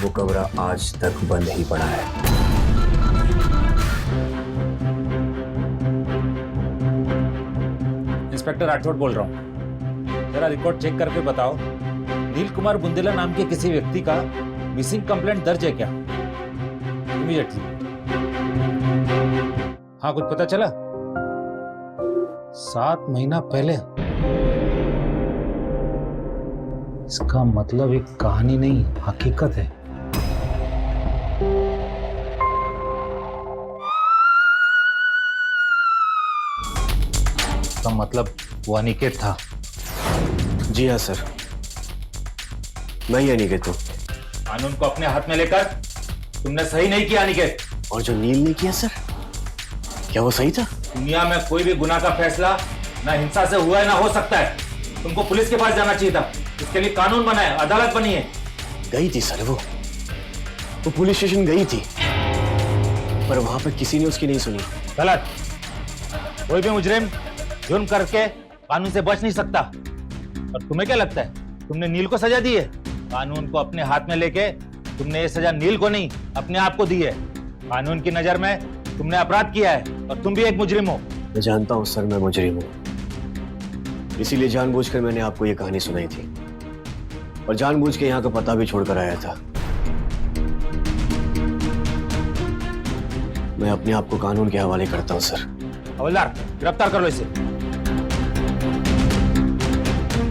Speaker 9: वो कमरा आज तक बंद ही पड़ा है।
Speaker 10: इंस्पेक्टर राठौड़ बोल रहा हूँ। जरा रिकॉर्ड चेक करके बताओ, नील कुमार बुंदेला नाम के किसी व्यक्ति का मिसिंग कंप्लेंट दर्ज है क्या? इमीडिएटली। हाँ, कुछ पता चला? 7 महीना पहले। इसका मतलब एक कहानी नहीं, हकीकत है। इसका मतलब वो अनिकेत था।
Speaker 9: जी हाँ सर, मैं ही अनिकेत हूँ।
Speaker 10: कानून को अपने हाथ में लेकर तुमने सही नहीं किया अनिकेत।
Speaker 9: और जो नील ने किया सर, क्या वो सही था?
Speaker 10: दुनिया में कोई भी गुनाह का फैसला ना हिंसा से हुआ है ना हो सकता है। तुमको पुलिस के पास जाना चाहिए था। इसके लिए कानून बना है, अदालत बनी है।
Speaker 9: गई थी सर वो पुलिस स्टेशन गई थी, पर वहां पर किसी ने उसकी नहीं सुनी।
Speaker 10: गलत। कोई भी मुजरिम जुर्म करके कानून से बच नहीं सकता। और तुम्हें क्या लगता है तुमने नील को सजा दी है? कानून को अपने हाथ में लेके तुमने ये सजा नील को नहीं, अपने आप को दी है। कानून की नजर में तुमने अपराध किया है और तुम भी एक मुजरिम हो।
Speaker 9: मैं जानता हूं सर, मैं मुजरिम हूं, इसीलिए जानबूझकर मैंने आपको ये कहानी सुनाई थी और जानबूझ के यहाँ का पता भी छोड़कर आया था। मैं अपने आप को कानून के हवाले करता हूं सर।
Speaker 10: हवलदार, गिरफ्तार कर लो इसे।